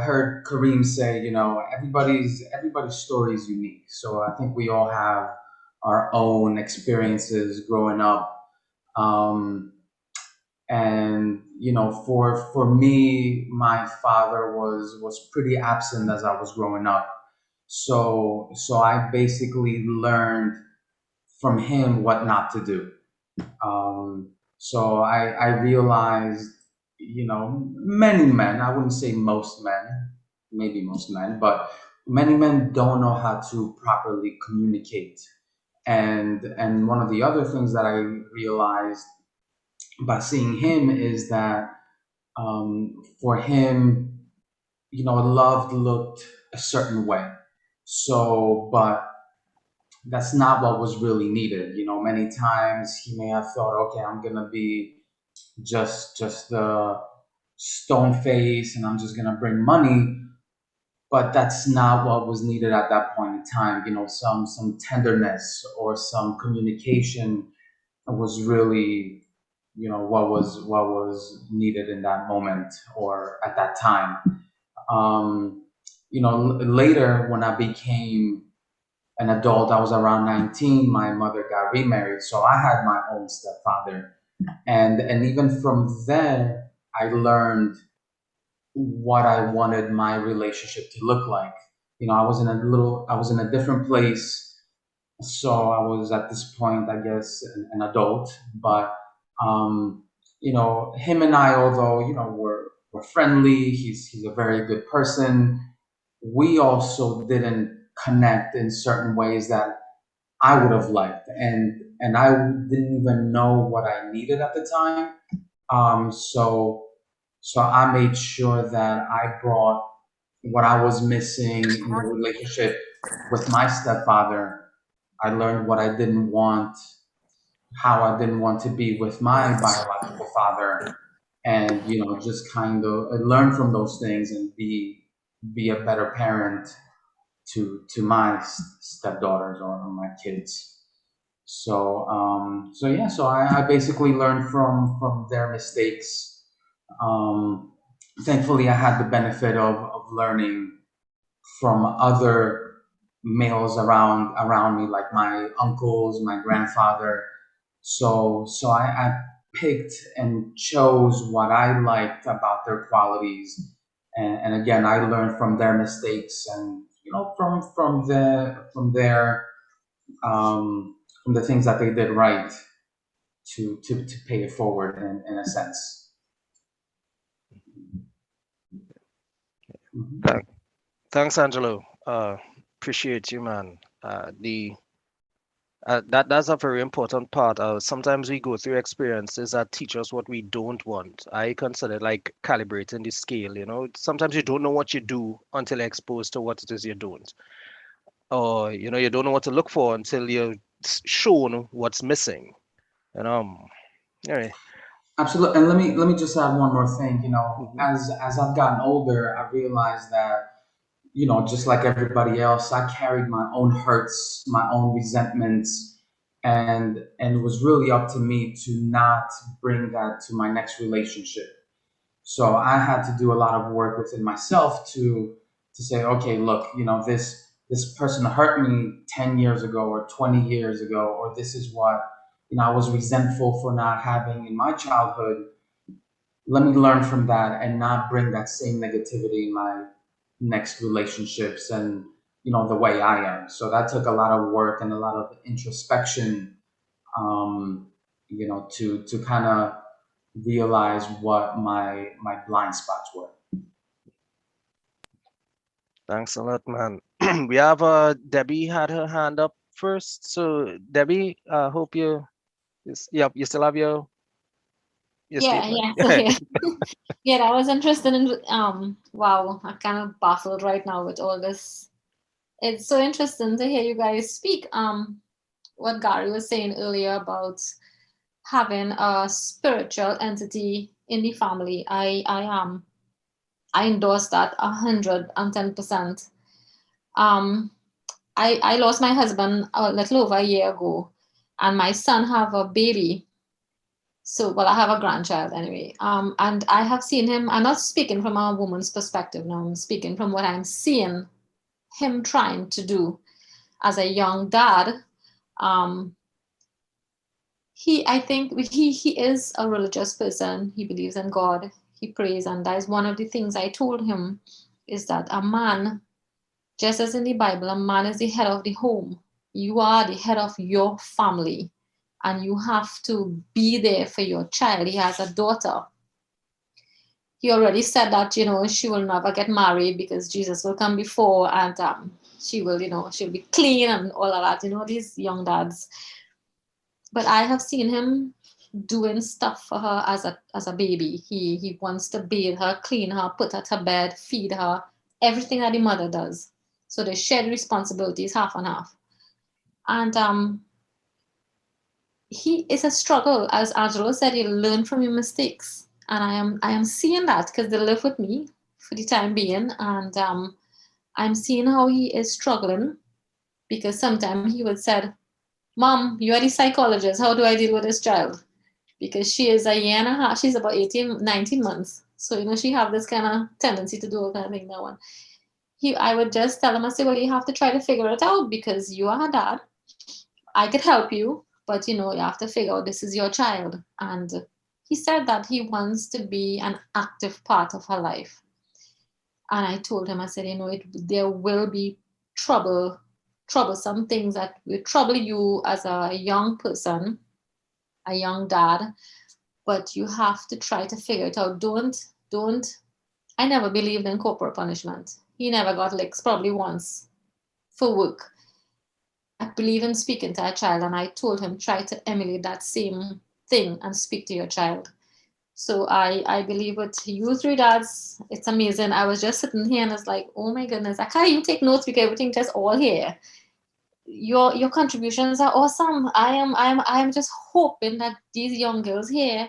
[SPEAKER 4] heard Kareem say, you know, everybody's story is unique. So I think we all have our own experiences growing up. And you know, for me, my father was pretty absent as I was growing up. So I basically learned from him what not to do. So I realized, you know, many men, I wouldn't say most men, maybe most men, but many men don't know how to properly communicate. And one of the other things that I realized by seeing him is that for him, love looked a certain way. So, but that's not what was really needed. Many times he may have thought, okay, I'm gonna be just the stone face, and I'm just gonna bring money. But that's not what was needed at that point in time. Some tenderness or some communication was really, what was needed in that moment or at that time. Later when I became an adult, I was around 19, my mother got remarried, so I had my own stepfather. And even from there, I learned what I wanted my relationship to look like. I was in a different place. So I was at this point, I guess, an adult. But him and I, although we're friendly, he's a very good person. We also didn't connect in certain ways that I would have liked, and I didn't even know what I needed at the time. So I made sure that I brought what I was missing in the relationship with my stepfather. I learned what I didn't want, how I didn't want to be with my biological father, and just kind of learn from those things and be a better parent to my stepdaughters or my kids. So I basically learned from their mistakes. Thankfully, I had the benefit of learning from other males around me, like my uncles, my grandfather. So I picked and chose what I liked about their qualities, and again, I learned from their mistakes, and from the things that they did right to pay it forward in a sense.
[SPEAKER 1] Thanks, Angelo. Appreciate you, man. That's a very important part. Sometimes we go through experiences that teach us what we don't want. I consider it like calibrating the scale. Sometimes you don't know what you do until you're exposed to what it is you don't, or you don't know what to look for until you're shown what's missing. Anyway.
[SPEAKER 4] Absolutely, and let me just add one more thing. As I've gotten older, I realized that just like everybody else, I carried my own hurts, my own resentments, and it was really up to me to not bring that to my next relationship. So I had to do a lot of work within myself to say, okay, look, this person hurt me 10 years ago or 20 years ago, or this is what I was resentful for not having in my childhood. Let me learn from that and not bring that same negativity in my next relationships and the way I am. So that took a lot of work and a lot of introspection, to kind of realize what my blind spots were.
[SPEAKER 1] Thanks a lot, man. We have Debbie had her hand up first. So Debbie, hope you still have your statement.
[SPEAKER 6] So yeah, I was interested in wow, I'm kind of baffled right now with all this. It's so interesting to hear you guys speak. What Gary was saying earlier about having a spiritual entity in the family. I endorse that 110%. I lost my husband a little over a year ago, and my son have a baby. So, well, I have a grandchild anyway. And I have seen him. I'm not speaking from a woman's perspective now. I'm speaking from what I'm seeing him trying to do as a young dad. I think he is a religious person. He believes in God. He prays, and that is one of the things I told him, is that a man, just as in the Bible, a man is the head of the home. You are the head of your family, and you have to be there for your child. He has a daughter. He already said that, she will never get married because Jesus will come before, and she will, she'll be clean and all of that, these young dads. But I have seen him doing stuff for her as a baby. He wants to bathe her, clean her, put her to bed, feed her, everything that the mother does. So the shared responsibilities half and half. And he is a struggle. As Angelo said, you learn from your mistakes. And I am seeing that because they live with me for the time being. And I'm seeing how he is struggling, because sometimes he would say, Mom, you are the psychologist. How do I deal with this child? Because she is a year and a half. She's about 18, 19 months. So, you know, she have this kind of tendency to do all kind of thing now. I would just tell him, I say, well, you have to try to figure it out because you are her dad. I could help you, but, you know, you have to figure out this is your child. And he said that he wants to be an active part of her life. And I told him, I said, you know, there will be troublesome things that will trouble you as a young person, a young dad, but you have to try to figure it out. Don't. I never believed in corporal punishment. He never got licks, probably once for work. I believe in speaking to a child, and I told him, try to emulate that same thing and speak to your child. So I believe with you three dads, it's amazing. I was just sitting here and it's like, oh my goodness, I can't even take notes because everything just all here. Your contributions are awesome. I am just hoping that these young girls here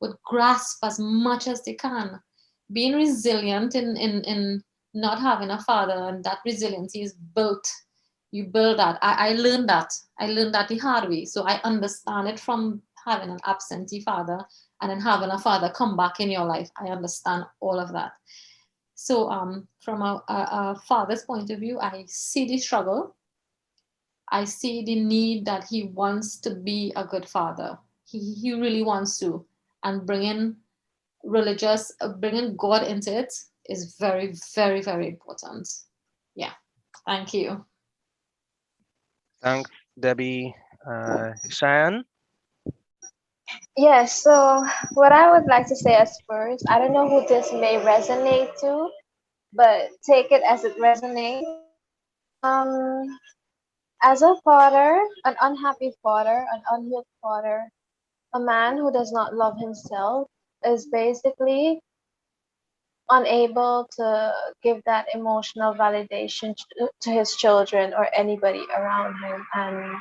[SPEAKER 6] would grasp as much as they can. Being resilient in not having a father, and that resiliency is built. You build that. I learned that. I learned that the hard way. So I understand it from having an absentee father and then having a father come back in your life. I understand all of that. So from a father's point of view, I see the struggle. I see the need that he wants to be a good father. He really wants to. And bringing God into it is very, very, very important. Yeah. Thank you.
[SPEAKER 1] Thanks, Debbie. Cheyenne?
[SPEAKER 7] Yes, so what I would like to say as first, I don't know who this may resonate to, but take it as it resonates. As a father, an unhappy father, an unhealed father, a man who does not love himself is basically unable to give that emotional validation to his children or anybody around him. And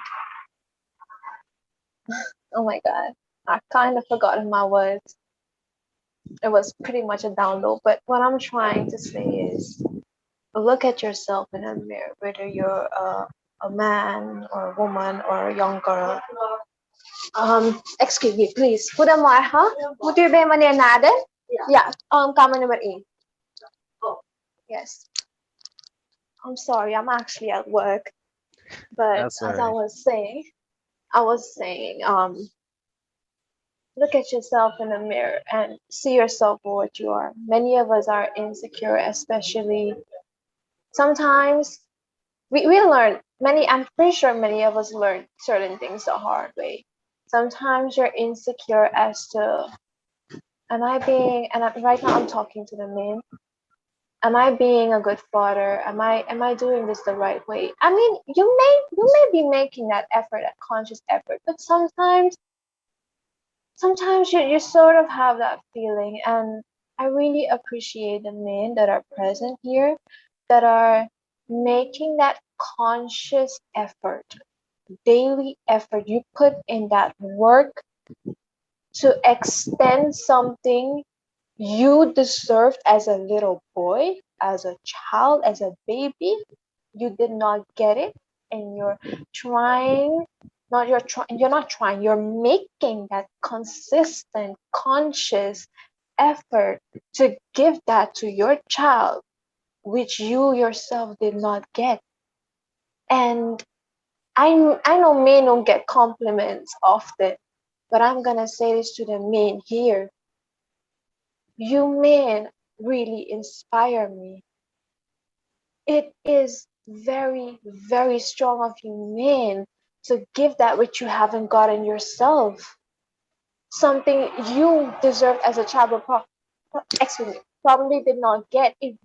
[SPEAKER 7] oh my God, I kind of forgotten my words. It was pretty much a download, but what I'm trying to say is look at yourself in a mirror, whether you're a man or a woman or a young girl. Excuse me, please. Goedemorgen. Moet u bij meneer Naden? Ja. Kamer nummer 1. Oh, yes. I'm sorry, I'm actually at work. But
[SPEAKER 1] That's all
[SPEAKER 7] as
[SPEAKER 1] right.
[SPEAKER 7] I was saying, look at yourself in the mirror and see yourself for what you are. Many of us are insecure, especially sometimes we learn I'm pretty sure many of us learn certain things the hard way. Sometimes you're insecure as to, right now I'm talking to the men. Am I being a good father? Am I doing this the right way? I mean, you may be making that effort, that conscious effort, but sometimes you sort of have that feeling. And I really appreciate the men that are present here that are making that conscious effort, daily effort. You put in that work to extend something you deserved as a little boy, as a child, as a baby. You did not get it, and you're trying. You're not trying. You're making that consistent, conscious effort to give that to your child, which you yourself did not get. And I know men don't get compliments often, but I'm gonna say this to the men here. You men really inspire me. It is very, very strong of you men to give that which you haven't gotten yourself. Something you deserved as a child, but probably did not get. It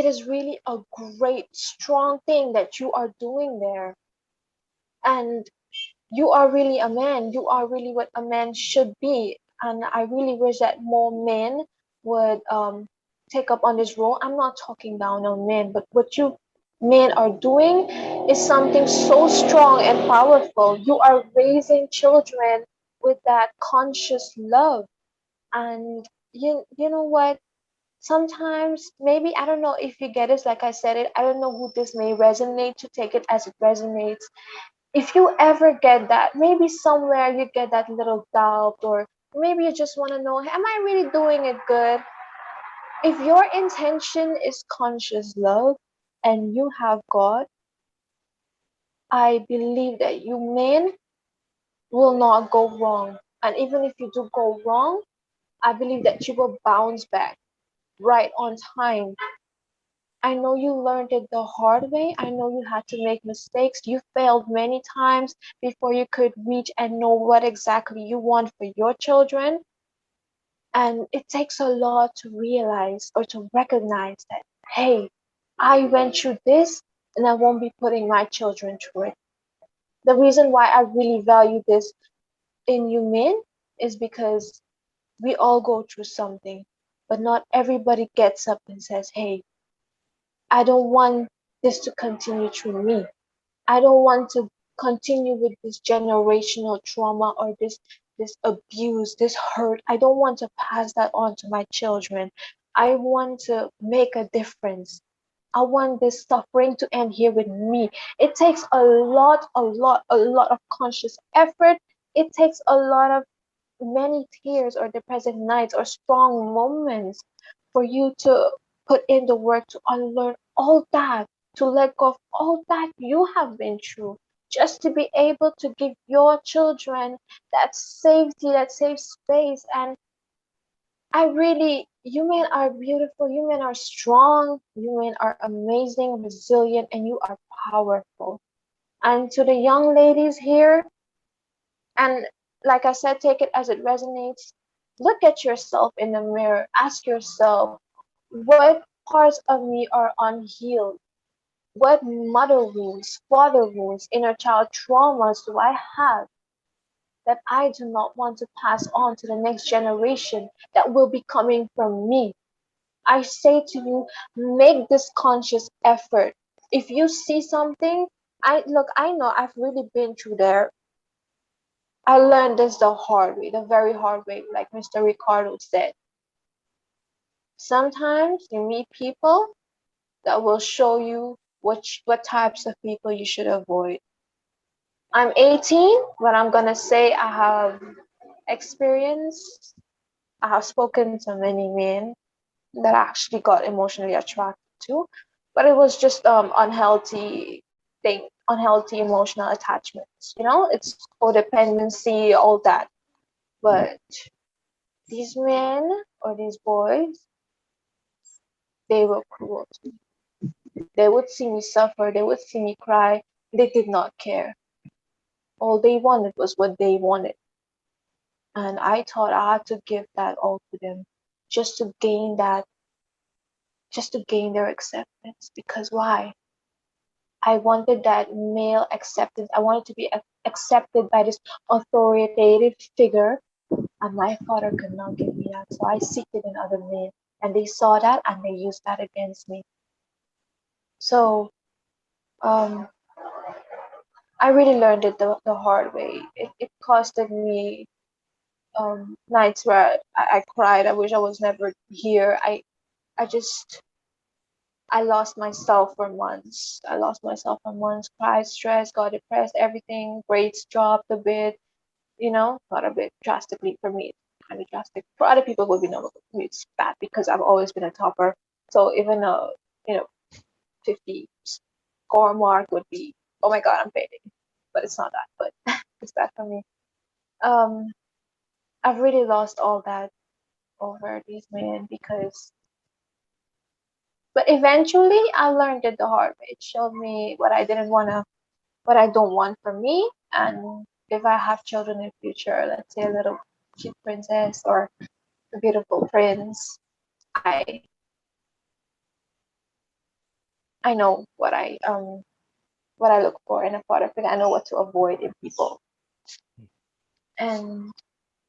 [SPEAKER 7] is really a great, strong thing that you are doing there. And you are really a man. You are really what a man should be. And I really wish that more men would take up on this role. I'm not talking down on men, but what you men are doing is something so strong and powerful. You are raising children with that conscious love. And you know what? Sometimes maybe I don't know if you get it like I said it. I don't know who this may resonate to, take it as it resonates. If you ever get that, maybe somewhere you get that little doubt, or maybe you just want to know, am I really doing it good? If your intention is conscious love and you have God, I believe that you men will not go wrong. And even if you do go wrong, I believe that you will bounce back right on time. I know you learned it the hard way. I know you had to make mistakes. You failed many times before you could reach and know what exactly you want for your children. And it takes a lot to realize or to recognize that, hey, I went through this and I won't be putting my children through it. The reason why I really value this in you men is because we all go through something, but not everybody gets up and says, hey, I don't want this to continue through me. I don't want to continue with this generational trauma or this abuse, this hurt. I don't want to pass that on to my children. I want to make a difference. I want this suffering to end here with me. It takes a lot of conscious effort. It takes a lot of many tears or depressive nights or strong moments for you to put in the work to unlearn all that, to let go of all that you have been through, just to be able to give your children that safety, that safe space. And I really, you men are beautiful, you men are strong, you men are amazing, resilient, and you are powerful. And to the young ladies here, and like I said, take it as it resonates. Look at yourself in the mirror. Ask yourself, what parts of me are unhealed? What mother wounds, father wounds, inner child traumas do I have that I do not want to pass on to the next generation that will be coming from me? I say to you, make this conscious effort. If you see something, I know I've really been through there. I learned this the hard way, the very hard way, like Mr. Ricardo said. Sometimes you meet people that will show you what types of people you should avoid. I'm 18, but I'm gonna say I have experienced, I have spoken to many men that I actually got emotionally attracted to, but it was just unhealthy emotional attachments. You know, it's codependency, all that. But these men or these boys, they were cruel to me. They would see me suffer, they would see me cry. They did not care. All they wanted was what they wanted. And I thought I had to give that all to them just to gain that, just to gain their acceptance. Because why? I wanted that male acceptance. I wanted to be accepted by this authoritative figure, and my father could not give me that. So I seeked it in other men, and they saw that and they used that against me. So I really learned it the hard way. It costed me nights where I cried. I wish I was never here. I just I lost myself for months. I lost myself for months. Cried, stressed, got depressed. Everything. Grades dropped a bit. You know, not a bit drastically for me. Kind of drastic. For other people, it would be normal. For me, it's bad because I've always been a topper. So even a 50 score mark would be, oh my god, I'm failing. But it's not that. But it's bad for me. Um, I've really lost all that over these men because, but eventually I learned it the hard way. It showed me what I didn't want to, what I don't want for me. And if I have children in the future, let's say a little cute princess or a beautiful prince, I know what I look for in a father figure. I know what to avoid in people. And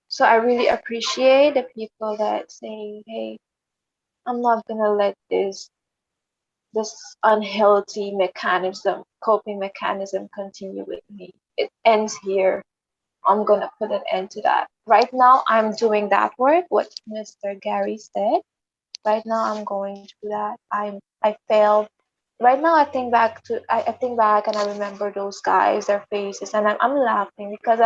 [SPEAKER 7] so I really appreciate the people that say, hey, I'm not gonna let this unhealthy mechanism, coping mechanism continue with me. It ends here. I'm gonna put an end to that. Right now I'm doing that work, what Mr. Gary said. Right now I'm going through that. I failed. Right now I think back and I remember those guys, their faces, and I'm laughing because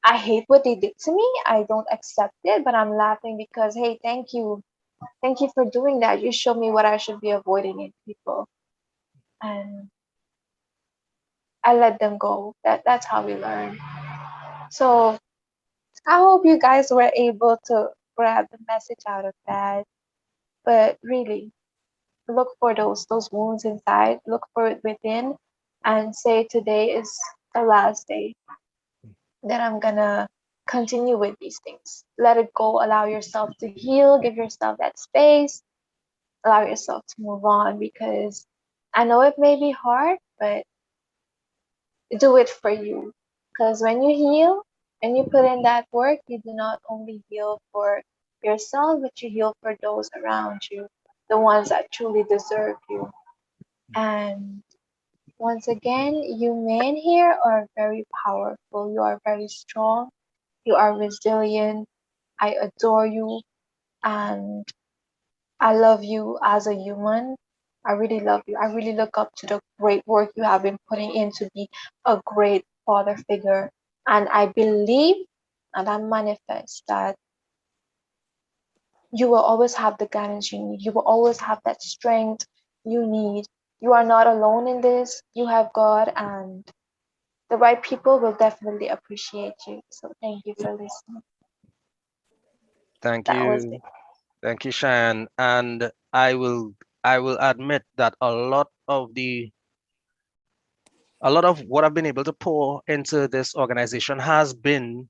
[SPEAKER 7] I hate what they did to me. I don't accept it, but I'm laughing because hey, thank you. Thank you for doing that. You showed me what I should be avoiding in people. And I let them go. That's how we learn. So I hope you guys were able to grab the message out of that. But really, look for those wounds inside, look for it within, and say today is the last day that I'm gonna continue with these things. Let it go, allow yourself to heal, give yourself that space, allow yourself to move on because I know it may be hard, but do it for you. Because when you heal and you put in that work, you do not only heal for yourself, but you heal for those around you, the ones that truly deserve you. And once again, you men here are very powerful. You are very strong. You are resilient. I adore you. And I love you as a human. I really love you. I really look up to the great work you have been putting in to be a great father figure. And I believe and I manifest that you will always have the guidance you need. You will always have that strength you need. You are not alone in this. You have God, and the right people will definitely appreciate you. So thank you for listening.
[SPEAKER 1] Thank
[SPEAKER 7] That was it.
[SPEAKER 1] you. Thank you, Cheyenne. And I will admit that a lot of what I've been able to pour into this organization has been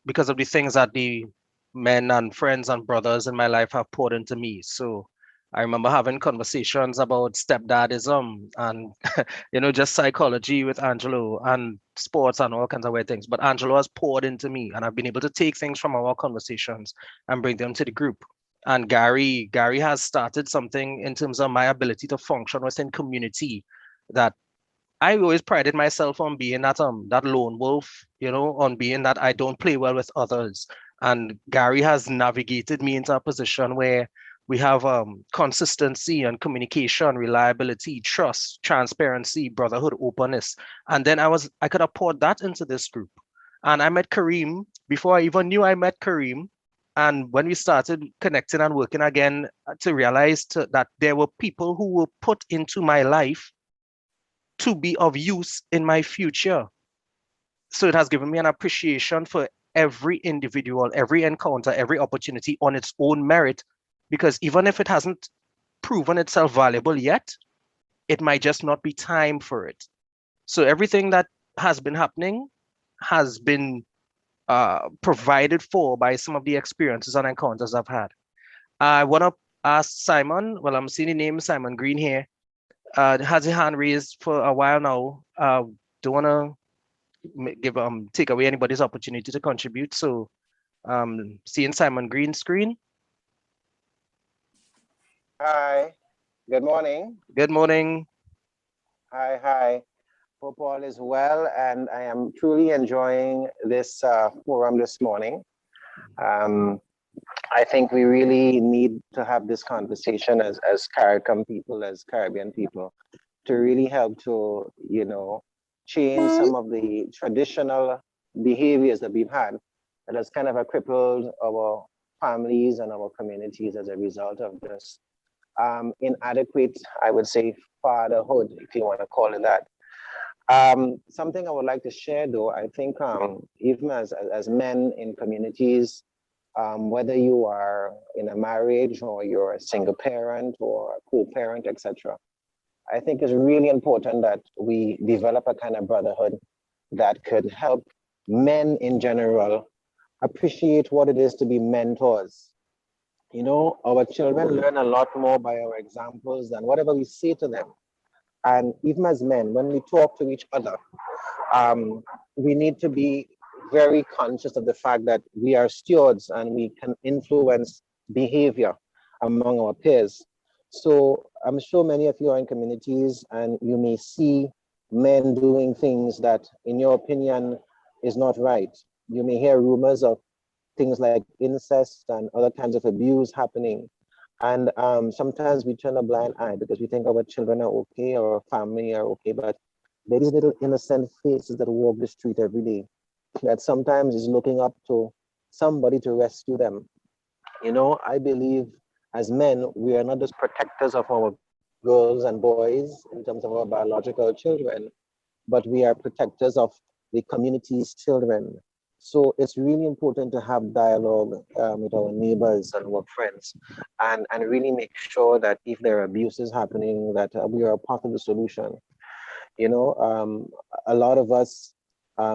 [SPEAKER 1] because of the things that the men and friends and brothers in my life have poured into me. So I remember having conversations about stepdadism and just psychology with Angelo and sports and all kinds of weird things. But Angelo has poured into me, and I've been able to take things from our conversations and bring them to the group. And Gary has started something in terms of my ability to function within community that I always prided myself on being that lone wolf, on being that I don't play well with others. And Gary has navigated me into a position where we have consistency and communication, reliability, trust, transparency, brotherhood, openness. And then I could have poured that into this group. And I met Kareem before I even knew I met Kareem. And when we started connecting and working again, to realize that there were people who were put into my life to be of use in my future. So it has given me an appreciation for every individual, every encounter, every opportunity on its own merit, because even if it hasn't proven itself valuable yet, it might just not be time for it. So everything that has been happening has been provided for by some of the experiences and encounters I've had. I want to ask Simon, well, I'm seeing the name Simon Green here, has his hand raised for a while now. Don't want to give take away anybody's opportunity to contribute. So seeing Simon Green's screen.
[SPEAKER 11] Hi, good morning.
[SPEAKER 1] Good morning.
[SPEAKER 11] Hi. Hope all is well, and I am truly enjoying this forum this morning. I think we really need to have this conversation as CARICOM people, as Caribbean people, to really help to, change some of the traditional behaviors that we've had that has kind of crippled our families and our communities as a result of this inadequate, I would say, fatherhood, if you want to call it that. Something I would like to share, though, I think even as men in communities, whether you are in a marriage or you're a single parent or a co-parent, etc., I think it's really important that we develop a kind of brotherhood that could help men in general appreciate what it is to be mentors. Our children learn a lot more by our examples than whatever we say to them. And even as men, when we talk to each other, we need to be very conscious of the fact that we are stewards and we can influence behavior among our peers. So I'm sure many of you are in communities and you may see men doing things that, in your opinion, is not right. You may hear rumors of things like incest and other kinds of abuse happening. And sometimes we turn a blind eye because we think our children are okay or our family are okay, but there is little innocent faces that walk the street every day that sometimes is looking up to somebody to rescue them. I believe as men, we are not just protectors of our girls and boys in terms of our biological children, but we are protectors of the community's children. So it's really important to have dialogue with our neighbors and our friends and really make sure that if there are abuses happening, that we are a part of the solution. A lot of us,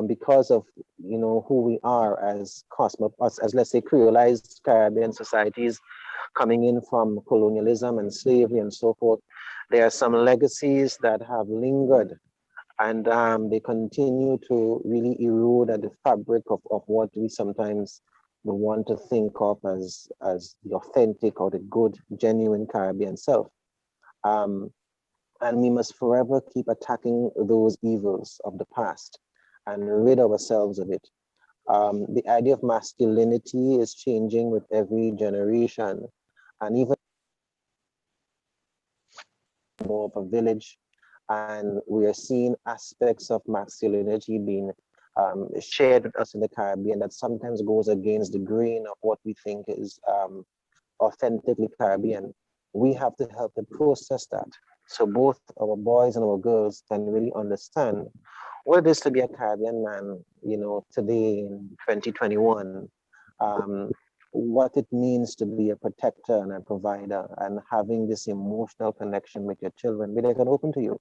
[SPEAKER 11] because of who we are as as let's say creolized Caribbean societies, coming in from colonialism and slavery and so forth, there are some legacies that have lingered, and they continue to really erode at the fabric of what we sometimes want to think of as the authentic or the good, genuine Caribbean self. And we must forever keep attacking those evils of the past and rid ourselves of it. The idea of masculinity is changing with every generation, and even more of a village, and we are seeing aspects of masculinity being shared with us in the Caribbean that sometimes goes against the grain of what we think is authentically Caribbean. We have to help them process that, so both our boys and our girls can really understand what it is to be a Caribbean man, today in 2021, what it means to be a protector and a provider, and having this emotional connection with your children, where they can open to you.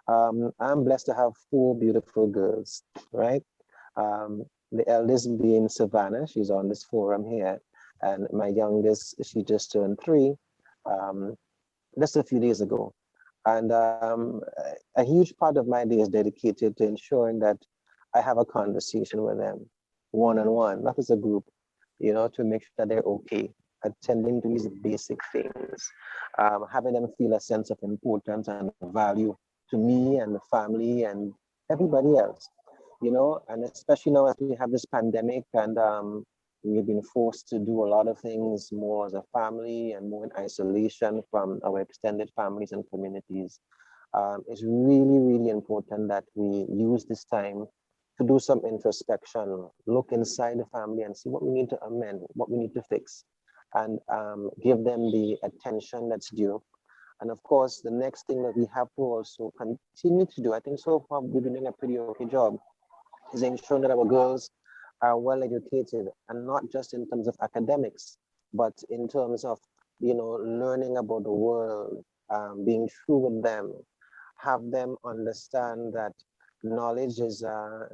[SPEAKER 11] I'm blessed to have 4 beautiful girls, right? The eldest being Savannah, she's on this forum here, and my youngest, she just turned 3, just a few days ago. And a huge part of my day is dedicated to ensuring that I have a conversation with them, one-on-one, not as a group, to make sure that they're okay, attending to these basic things, having them feel a sense of importance and value to me and the family and everybody else, and especially now as we have this pandemic and we've been forced to do a lot of things more as a family and more in isolation from our extended families and communities. It's really, really important that we use this time to do some introspection, look inside the family and see what we need to amend, what we need to fix, and give them the attention that's due. And of course, the next thing that we have to also continue to do, I think so far we've been doing a pretty okay job, is ensuring that our girls are well educated, and not just in terms of academics, but in terms of, learning about the world, being true with them, have them understand that knowledge is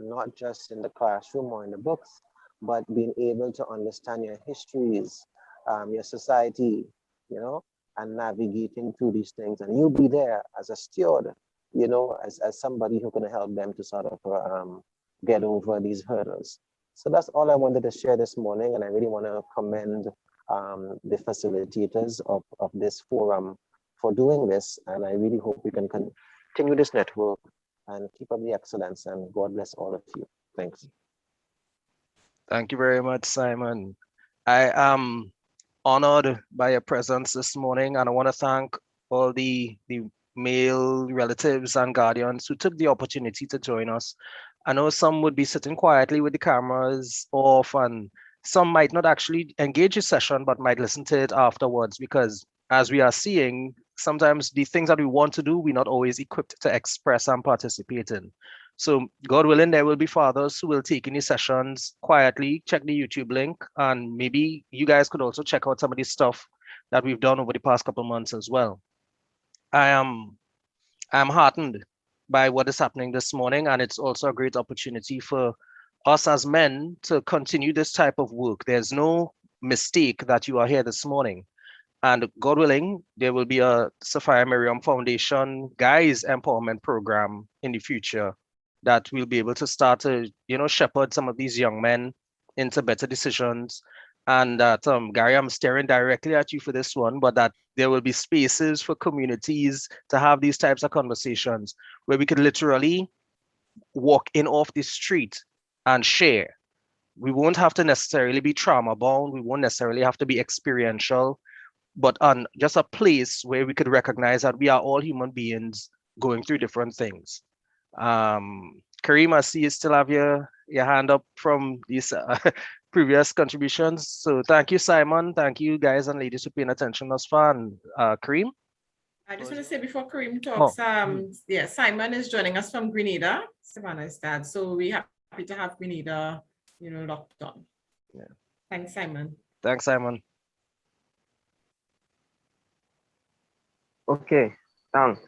[SPEAKER 11] not just in the classroom or in the books, but being able to understand your histories, your society, and navigating through these things. And you'll be there as a steward, as somebody who can help them to sort of get over these hurdles. So that's all I wanted to share this morning. And I really want to commend the facilitators of this forum for doing this. And I really hope we can continue this network and keep up the excellence. And God bless all of you. Thanks.
[SPEAKER 1] Thank you very much, Simon. I am honored by your presence this morning, and I want to thank all the male relatives and guardians who took the opportunity to join us. I know some would be sitting quietly with the cameras off, and some might not actually engage a session, but might listen to it afterwards, because as we are seeing, sometimes the things that we want to do, we're not always equipped to express and participate in. So God willing, there will be fathers who will take in these sessions quietly, check the YouTube link, and maybe you guys could also check out some of the stuff that we've done over the past couple of months as well. I'm heartened by what is happening this morning, and it's also a great opportunity for us as men to continue this type of work. There's no mistake that you are here this morning. And God willing, there will be a Sapphire Miriam Foundation guys empowerment program in the future that we'll be able to start to, shepherd some of these young men into better decisions. And that, Gary, I'm staring directly at you for this one, but that there will be spaces for communities to have these types of conversations where we could literally walk in off the street and share. We won't have to necessarily be trauma bound. We won't necessarily have to be experiential, but on just a place where we could recognize that we are all human beings going through different things. Kareem, I see you still have your hand up from these previous contributions. So thank you, Simon. Thank you, guys and ladies, for paying attention thus far. And Kareem?
[SPEAKER 2] I just want to say before Kareem
[SPEAKER 1] Oh.
[SPEAKER 2] talks, yeah, Simon is joining us from Grenada, Savannah's dad. So we're happy to have Grenada, locked on.
[SPEAKER 1] Yeah.
[SPEAKER 2] Thanks, Simon.
[SPEAKER 1] Thanks, Simon.
[SPEAKER 3] Okay, thanks.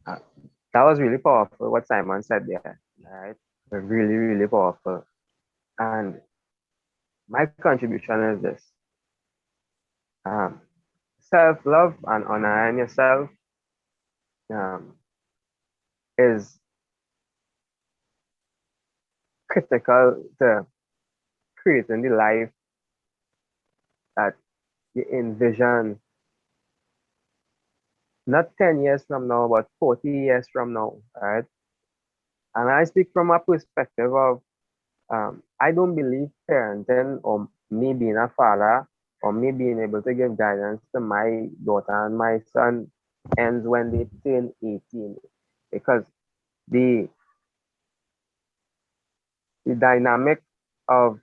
[SPEAKER 3] That was really powerful what Simon said there, right? Really, really powerful. And my contribution is this. Self-love and honoring yourself is critical to creating the life that you envision, not 10 years from now, but 40 years from now, right? And I speak from a perspective of, I don't believe parenting or me being a father or me being able to give guidance to my daughter and my son ends when they turn 18, because the dynamic of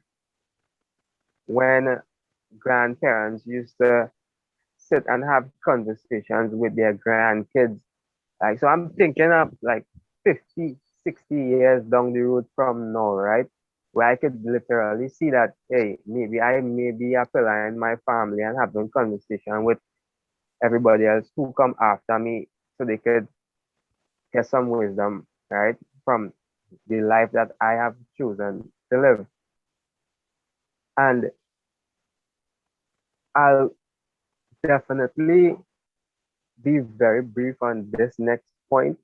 [SPEAKER 3] when grandparents used to sit and have conversations with their grandkids. Like, so I'm thinking of like 50, 60 years down the road from now, right? Where I could literally see that, hey, maybe I may be a pillar in my family and having conversation with everybody else who come after me so they could get some wisdom, right? From the life that I have chosen to live. And I'll definitely be very brief on this next point.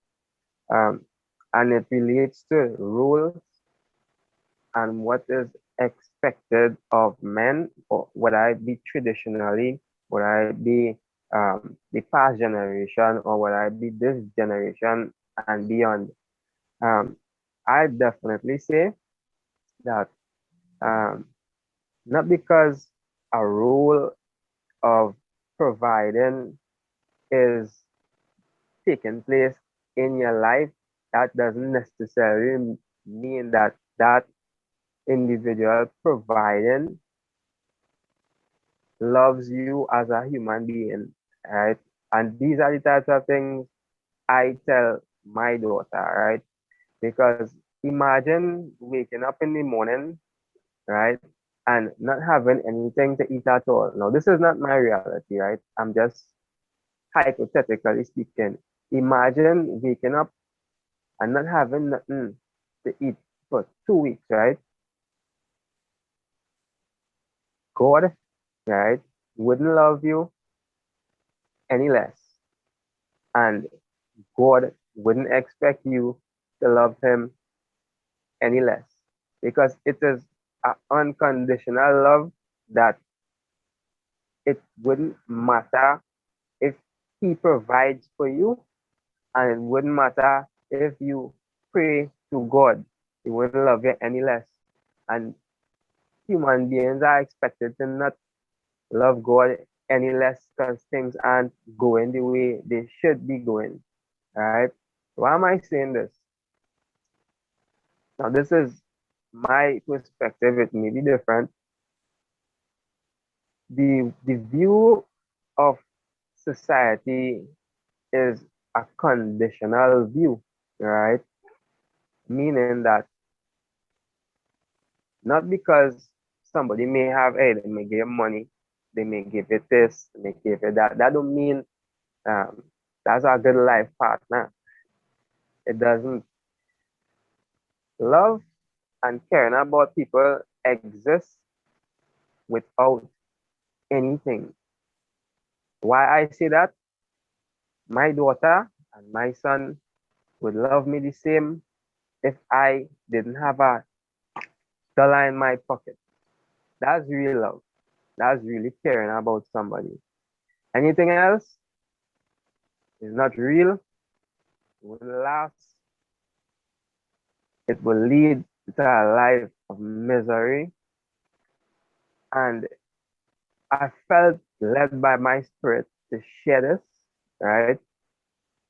[SPEAKER 3] And it relates to rules and what is expected of men, or what I be traditionally, what I be the past generation, or what I be this generation and beyond. I definitely say that not because a role of providing is taking place in your life, that doesn't necessarily mean that that individual providing loves you as a human being, right? And these are the types of things I tell my daughter, right? Because imagine waking up in the morning, right, and not having anything to eat at all. Now, this is not my reality, right? I'm just hypothetically speaking. Imagine waking up and not having nothing to eat for 2 weeks, right? God, right, wouldn't love you any less. And God wouldn't expect you to love him any less, because it is an unconditional love that it wouldn't matter if he provides for you, and it wouldn't matter if you pray to God, he wouldn't love you any less. And human beings are expected to not love God any less because things aren't going the way they should be going, right? Why am I saying this? Now, this is my perspective. It may be different. The view of society is a conditional view, right? Meaning that not because somebody may have, hey, they may give money, they may give it this, they may give it that. That don't mean that's a good life partner. It doesn't. Love and caring about people exists without anything. Why I say that? My daughter and my son would love me the same if I didn't have a dollar in my pocket. That's real love. That's really caring about somebody. Anything else is not real, it will last, it will lead to a life of misery. And I felt led by my spirit to share this, right?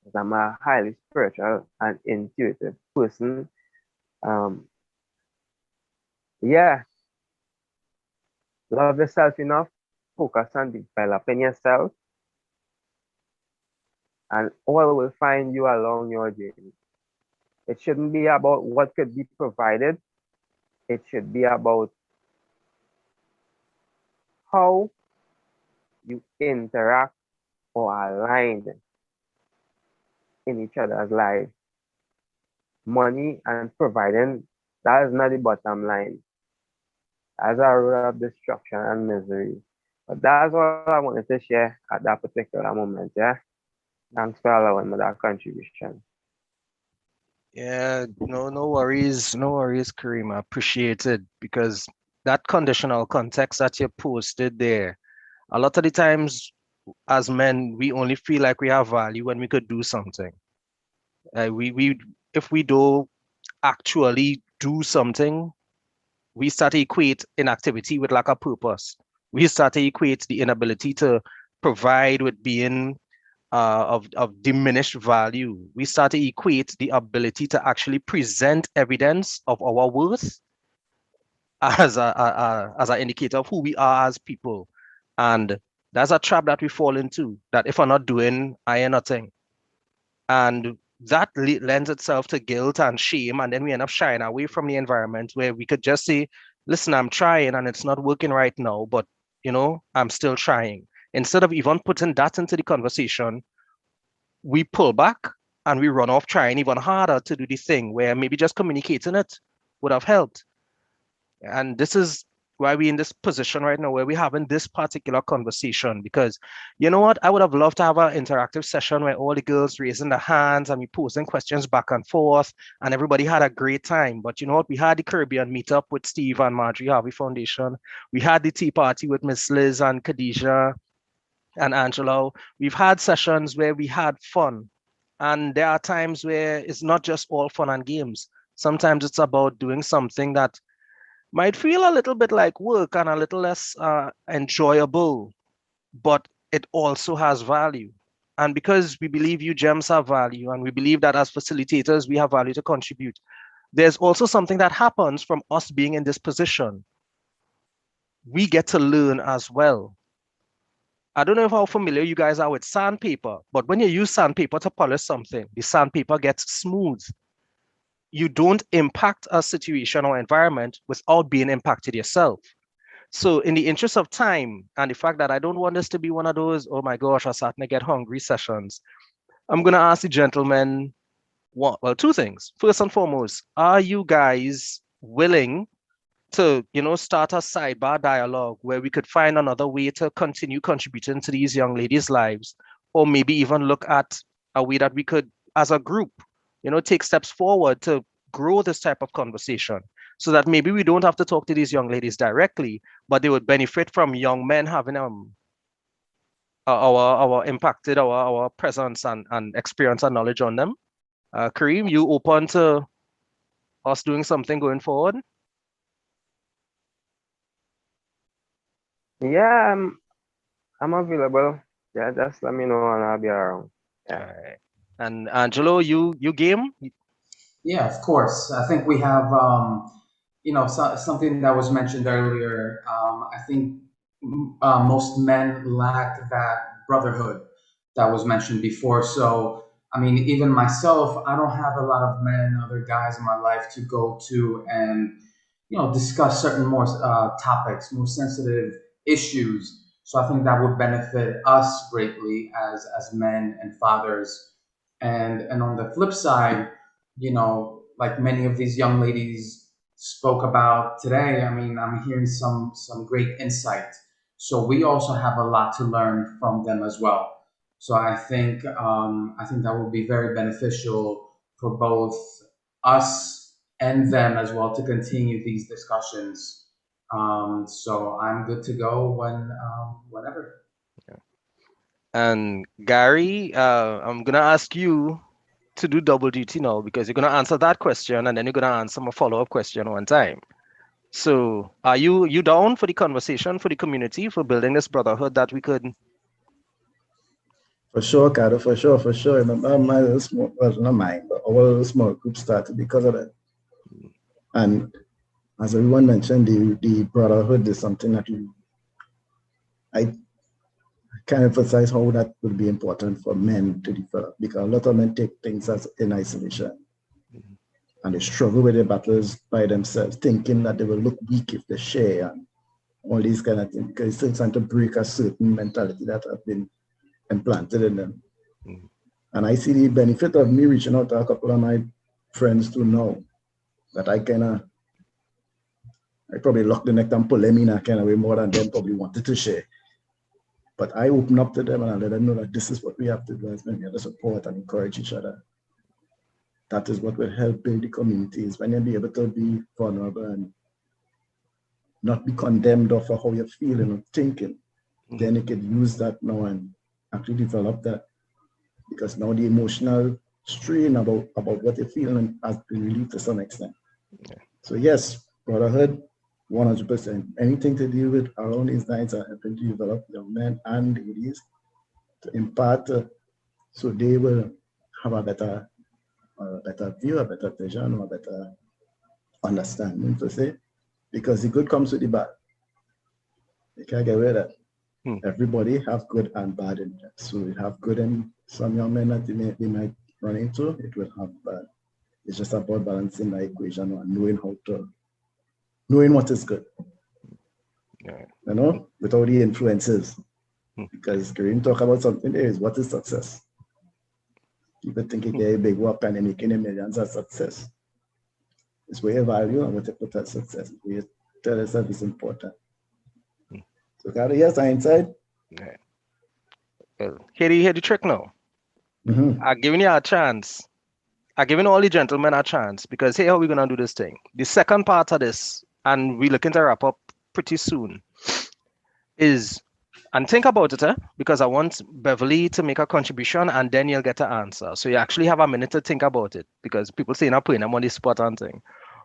[SPEAKER 3] Because I'm a highly spiritual and intuitive person. Um, yeah, love yourself enough, focus on developing yourself, and all will find you along your journey. It shouldn't be about what could be provided, it should be about how you interact or align in each other's life. Money and providing, that is not the bottom line. That's a road of destruction and misery. But that's all I wanted to share at that particular moment, yeah? Thanks for allowing me that contribution.
[SPEAKER 1] Yeah, no worries, no worries, Kareem. I appreciate it because that conditional context that you posted there, a lot of the times as men, we only feel like we have value when we could do something. We if we do actually do something, we start to equate inactivity with lack of purpose. We start to equate the inability to provide with being of diminished value. We start to equate the ability to actually present evidence of our worth as an indicator of who we are as people. And that's a trap that we fall into, that if I'm not doing, I am nothing. And that lends itself to guilt and shame. And then we end up shying away from the environment where we could just say, listen, I'm trying and it's not working right now, but I'm still trying. Instead of even putting that into the conversation, we pull back and we run off trying even harder to do the thing where maybe just communicating it would have helped. And this is why we're in this position right now where we're having this particular conversation. Because you know what? I would have loved to have an interactive session where all the girls raising their hands and we posing questions back and forth and everybody had a great time. But you know what? We had the Caribbean meetup with Steve and Marjorie Harvey Foundation. We had the tea party with Miss Liz and Khadijah and Angelo. We've had sessions where we had fun. And there are times where it's not just all fun and games. Sometimes it's about doing something that might feel a little bit like work and a little less enjoyable, but it also has value. And because we believe you gems have value, and we believe that as facilitators, we have value to contribute, there's also something that happens from us being in this position. We get to learn as well. I don't know how familiar you guys are with sandpaper, but when you use sandpaper to polish something, the sandpaper gets smooth. You don't impact a situation or environment without being impacted yourself. So in the interest of time and the fact that I don't want this to be one of those, oh my gosh, I'm starting to get hungry sessions, I'm going to ask the gentlemen, two things. First and foremost, are you guys willing to, start a sidebar dialogue where we could find another way to continue contributing to these young ladies' lives, or maybe even look at a way that we could, as a group, take steps forward to grow this type of conversation so that maybe we don't have to talk to these young ladies directly, but they would benefit from young men having our impacted our presence and experience and knowledge on them. Kareem, you open to us doing something going forward?
[SPEAKER 3] Yeah, I'm available. Yeah, just let me know and I'll be around. Yeah.
[SPEAKER 1] All right. And Angelo, you game?
[SPEAKER 4] Yeah, of course. I think we have, something that was mentioned earlier. I think most men lack that brotherhood that was mentioned before. So, I mean, even myself, I don't have a lot of men, other guys in my life to go to and, discuss certain more topics, more sensitive issues. So I think that would benefit us greatly as men and fathers. And on the flip side, like many of these young ladies spoke about today, I mean, I'm hearing some great insight. So we also have a lot to learn from them as well. So I think that will be very beneficial for both us and them as well to continue these discussions. So I'm good to go whenever.
[SPEAKER 1] And Gary, I'm gonna ask you to do double duty now because you're gonna answer that question and then you're gonna answer my follow-up question one time. So are you down for the conversation, for the community, for building this brotherhood that we could?
[SPEAKER 5] For sure, Carter, for sure, for sure. My little small, well, not mine, but our little small group started because of that. And as everyone mentioned, the brotherhood is something that I can emphasize how that would be important for men to develop, because a lot of men take things as in isolation. And they struggle with their battles by themselves, thinking that they will look weak if they share and all these kind of things, because it's still trying to break a certain mentality that has been implanted in them. And I see the benefit of me reaching out to a couple of my friends to know that I probably locked the neck and pull them in a kind of way more than them probably wanted to share. But I open up to them and I let them know that this is what we have to do as men. We have to support and encourage each other. That is what will help build the communities, when you'll be able to be vulnerable and not be condemned off of how you're feeling or thinking. Then you could use that now and actually develop that, because now the emotional strain about what you're feeling has been relieved to some extent. So yes, brotherhood, 100%. Anything to deal with around these lines are helping to develop young men and ladies to impart, so they will have a better view, a better vision, or a better understanding, to say, because the good comes with the bad. You can't get rid of that. Everybody have good and bad in them. So we have good in some young men that they might run into, it will have bad. It's just about balancing the equation and knowing what is good. You know, without the influences. Because Kareem talk about something there is, what is success? People think you get a big work and you're making millions of success. It's where you value and what you put as success. Where you tell yourself is important. So Carter, yes, I inside.
[SPEAKER 1] Well, hear the trick now. I'm giving you a chance. I'm giving all the gentlemen a chance, because here how we're gonna do this thing. The second part of this, and we're looking to wrap up pretty soon, is, and think about it, because I want Beverly to make a contribution and then you'll get an answer. So you actually have a minute to think about it, because people say not putting them on the spot and thing.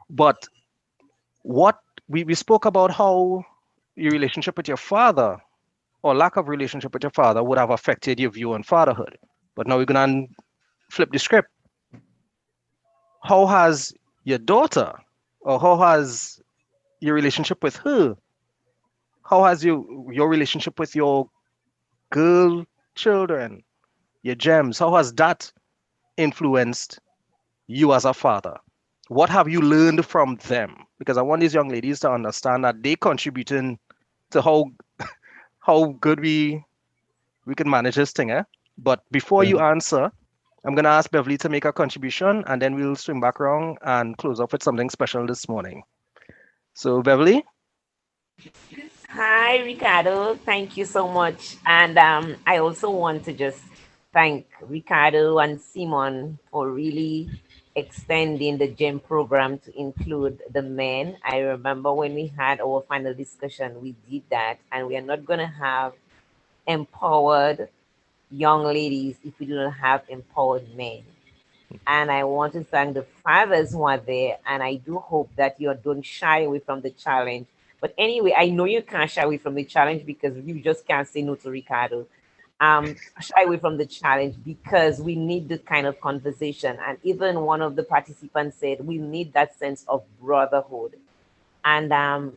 [SPEAKER 1] But what we spoke about how your relationship with your father, or lack of relationship with your father, would have affected your view on fatherhood. But now we're gonna flip the script. How has your daughter, or how has your relationship with her, how has your relationship with your girl children, your gems, how has that influenced you as a father? What have you learned from them? Because I want these young ladies to understand that they contributing to how good we can manage this thing. But before you answer, I'm gonna ask Beverly to make a contribution, and then we'll swing back around and close off with something special this morning. So Beverly.
[SPEAKER 8] Hi, Ricardo. Thank you so much. And I also want to just thank Ricardo and Simon for really extending the GEM program to include the men. I remember when we had our final discussion, we did that, and we are not going to have empowered young ladies if we do not have empowered men. And I want to thank the fathers who are there, and I do hope that you don't shy away from the challenge. But anyway, I know you can't shy away from the challenge because you just can't say no to Ricardo. Shy away from the challenge because we need the kind of conversation. And even one of the participants said we need that sense of brotherhood. And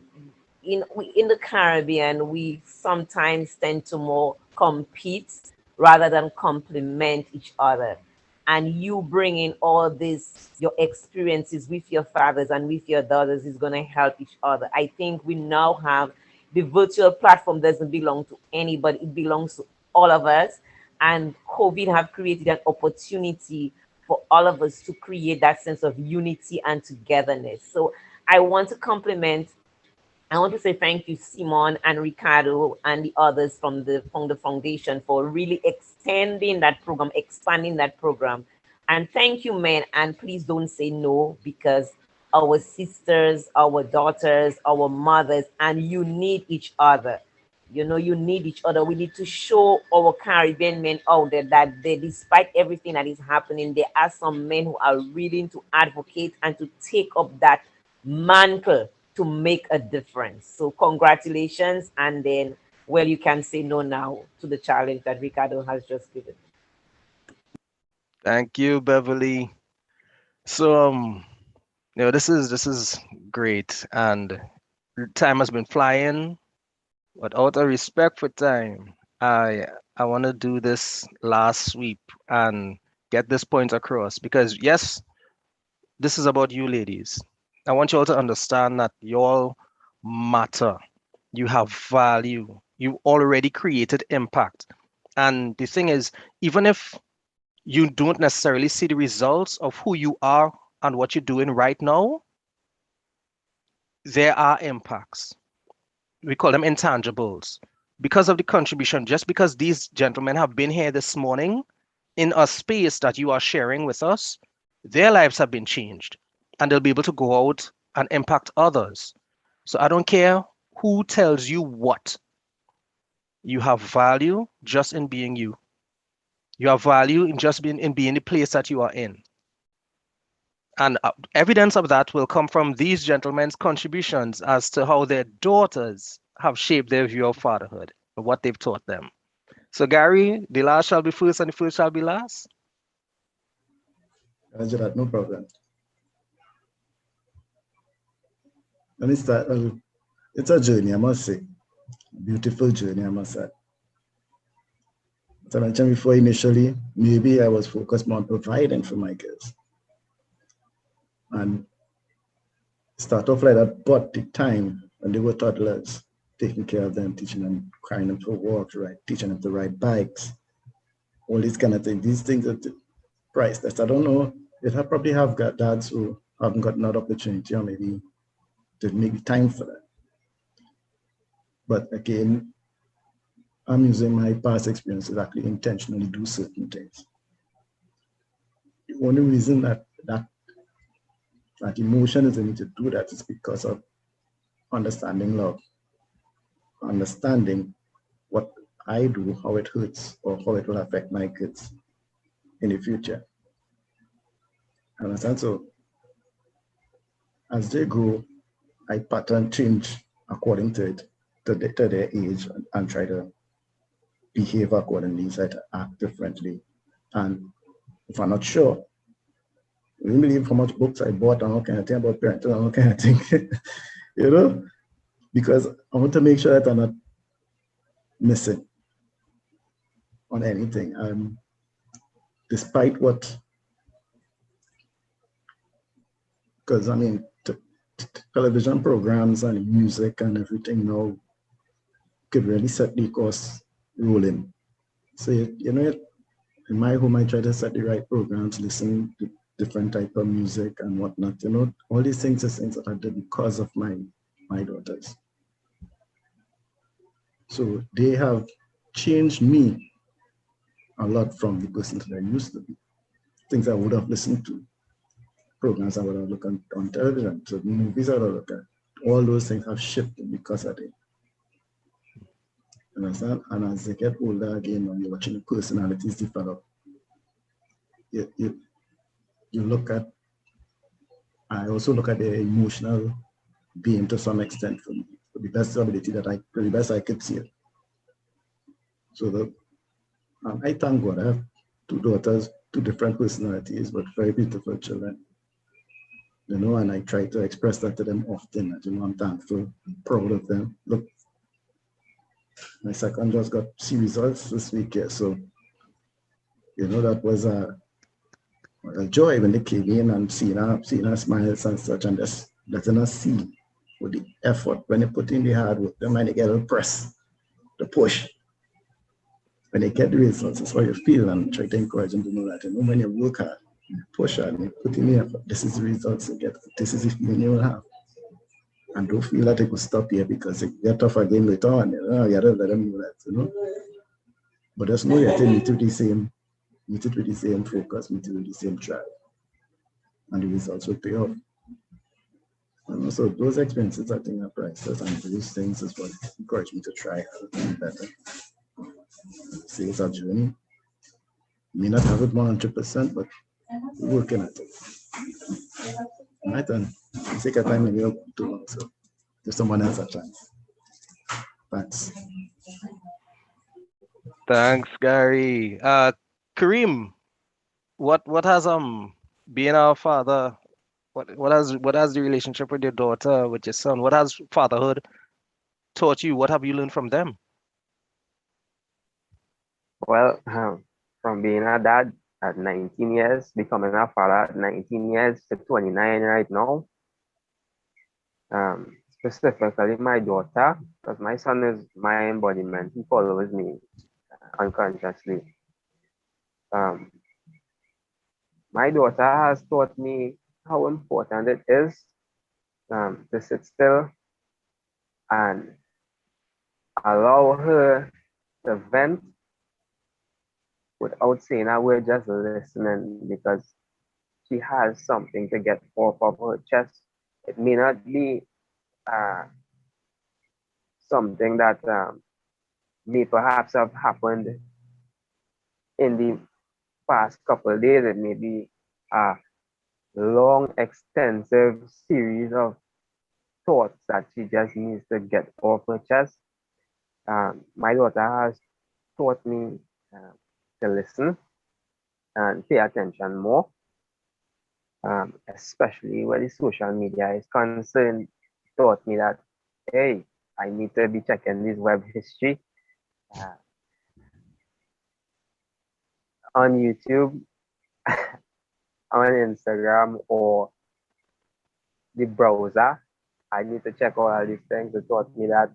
[SPEAKER 8] in the Caribbean, we sometimes tend to more compete rather than complement each other. And you bringing all this, your experiences with your fathers and with your daughters is going to help each other. I think we now have the virtual platform doesn't belong to anybody. It belongs to all of us. And COVID have created an opportunity for all of us to create that sense of unity and togetherness. So I want to say thank you, Simon and Ricardo and the others from the foundation for really extending that program, expanding that program. And thank you, men. And please don't say no, because
[SPEAKER 12] our sisters, our daughters, our mothers, and you need each other. You know, you need each other. We need to show our Caribbean men out there that despite everything that is happening, there are some men who are willing to advocate and to take up that mantle to make a difference. So congratulations. And then, well, you can say no now to the challenge that Ricardo has just given.
[SPEAKER 1] Thank you, Beverly. So this is great, and time has been flying. But out of respect for time, I want to do this last sweep and get this point across, because yes, this is about you ladies. I want you all to understand that you all matter. You have value. You already created impact. And the thing is, even if you don't necessarily see the results of who you are and what you're doing right now, there are impacts. We call them intangibles. Because of the contribution, just because these gentlemen have been here this morning in a space that you are sharing with us, their lives have been changed and they'll be able to go out and impact others. So I don't care who tells you what. You have value just in being you. You have value in just being the place that you are in. And evidence of that will come from these gentlemen's contributions as to how their daughters have shaped their view of fatherhood and what they've taught them. So Gary, the last shall be first and the first shall be last.
[SPEAKER 5] Roger that, no problem. Let me start. It's a journey, I must say. A beautiful journey, I must say. As I mentioned before, initially, maybe I was focused more on providing for my girls. And start off like that, but the time when they were toddlers, taking care of them, teaching them, carrying them for walks, right, teaching them to ride bikes, all these kind of things. These things are priceless. I don't know. I probably have got dads who haven't got another opportunity or maybe didn't make the time for that. But again, I'm using my past experience to actually intentionally do certain things. The only reason that emotion is in me to do that is because of understanding love, understanding what I do, how it hurts, or how it will affect my kids in the future. Understand? So as they grow, I pattern change according to it, to their age, and try to behave accordingly, try to act differently. And if I'm not sure, you wouldn't believe how much books I bought and all kind of thing about parenting and all kind of thing, you know, because I want to make sure that I'm not missing on anything. Despite what, because I mean, television programs and music and everything now could really set the course rolling. So, you know, in my home, I try to set the right programs, listen to different type of music and whatnot. You know, all these things are things that I did because of my daughters. So they have changed me a lot from the person that I used to be. Things I would have listened to, programs I would have looked on television, so movies I would have looked at. All those things have shifted because of it. You understand? And as they get older again, when you're watching the personalities develop, you look at, I also look at the emotional being to some extent for me, for the best ability the best I could see it. So I thank God I have two daughters, two different personalities, but very beautiful children. You know, and I try to express that to them often, that, you know, I'm thankful, I'm proud of them. Look, my second just got C results this week here, so, you know, that was a joy when they came in and seeing her smiles and such, and just letting us see with the effort, when they put in the hard work, they might get a little press, the push. When they get the results, that's how you feel, and try to encourage them to know that, you know, when you work hard, you push hard, and you put in the effort, this is the results you get, this is the feeling you will have. And don't feel that it will stop here because it get tough again later on, you know, you gotta let them know that, you know. But just know that you meet it with the same focus, meet it with the same drive, and the results will pay off. And so those experiences, I think, are priceless, and those things is what encouraged me to try harder better. See, it's a journey. May not have it 100%, but we're working at it. My turn. Take a time, maybe you're too long, so give someone else a chance. Thanks.
[SPEAKER 1] Thanks, Gary. Kareem, what has being a father, what has the relationship with your daughter, with your son, what has fatherhood taught you? What have you learned from them?
[SPEAKER 3] Well, from being a dad at 19 years, becoming a father at 19 years to 29 right now, specifically my daughter, because my son is my embodiment. He follows me unconsciously. My daughter has taught me how important it is to sit still and allow her to vent without saying a word, just listening, because she has something to get off of her chest. It may not be something that may perhaps have happened in the past couple of days. It may be a long, extensive series of thoughts that she just needs to get off her chest. My daughter has taught me to listen and pay attention more, especially where the social media is concerned. Taught me that, hey, I need to be checking this web history on YouTube, on Instagram, or the browser. I need to check all these things. It taught me that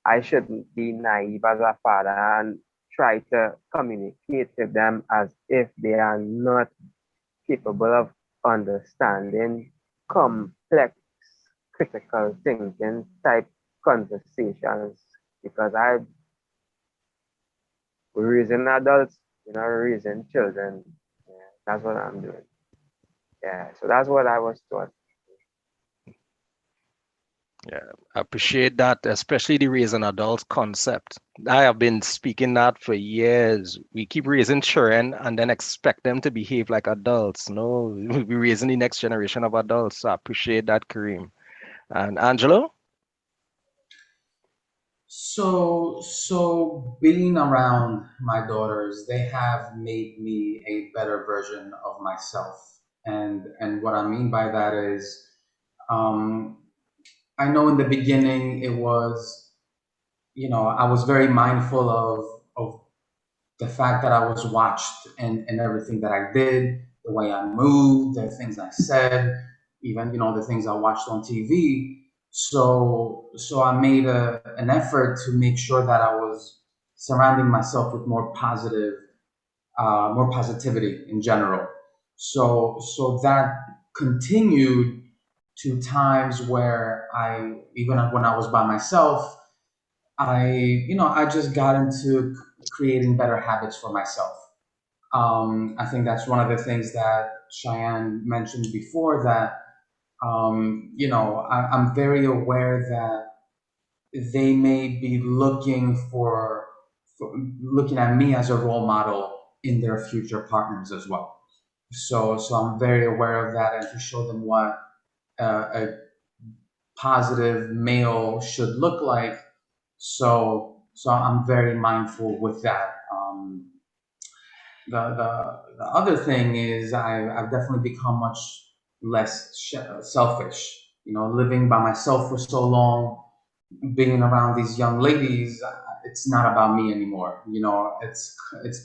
[SPEAKER 3] I shouldn't be naive as a father and try to communicate with them as if they are not capable of understanding complex, critical thinking type conversations, because we're raising adults, raising children. Yeah, that's what I'm doing. Yeah, so that's what I was taught.
[SPEAKER 1] Yeah, I appreciate that, especially the raising adults concept. I have been speaking that for years. We keep raising children and then expect them to behave like adults. No, we're raising the next generation of adults. So I appreciate that, Kareem. And Angelo?
[SPEAKER 4] So being around my daughters, they have made me a better version of myself. And what I mean by that is, um, I know in the beginning it was, I was very mindful of the fact that I was watched and everything that I did, the way I moved, the things I said, even the things I watched on TV. So I made an effort to make sure that I was surrounding myself with more positivity in general. So that continued to times where even when I was by myself, I just got into creating better habits for myself. I think that's one of the things that Cheyenne mentioned before, that I'm very aware that they may be looking at me as a role model in their future partners as well. So I'm very aware of that, and to show them what a positive male should look like. So I'm very mindful with that. The other thing is I've definitely become much less selfish. Living by myself for so long, being around these young ladies, it's not about me anymore. It's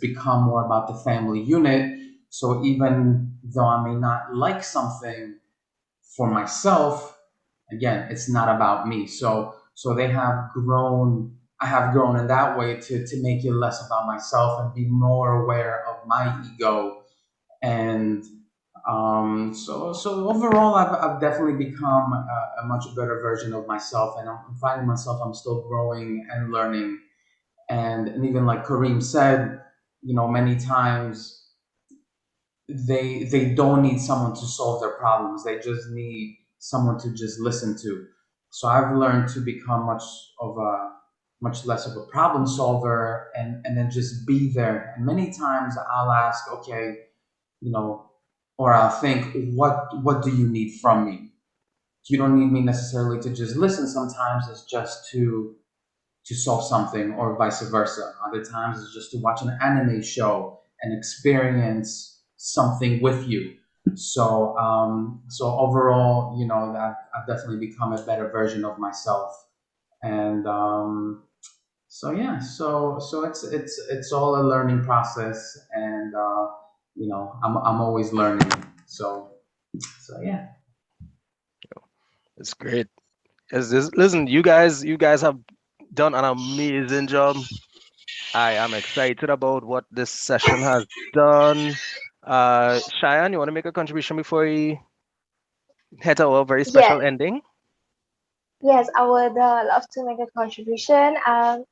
[SPEAKER 4] become more about the family unit. So even though I may not like something for myself, again, it's not about me. So they have grown. I have grown in that way to make it less about myself and be more aware of my ego. And so overall, I've definitely become a much better version of myself, and I'm finding myself, I'm still growing and learning. And even like Kareem said, many times they don't need someone to solve their problems. They just need someone to just listen to. So I've learned to become much less of a problem solver and then just be there. And many times I'll ask, okay, or I'll think, what do you need from me? You don't need me necessarily to just listen. Sometimes it's just to solve something, or vice versa. Other times it's just to watch an anime show and experience something with you. So overall, I've definitely become a better version of myself. And so yeah, so it's all a learning process, and I'm always learning. So yeah.
[SPEAKER 1] It's great. Listen, you guys have done an amazing job. I am excited about what this session has done. Cheyenne, you want to make a contribution before we head to our very
[SPEAKER 7] Yes,
[SPEAKER 1] special ending?
[SPEAKER 7] yes, I would love to make a contribution.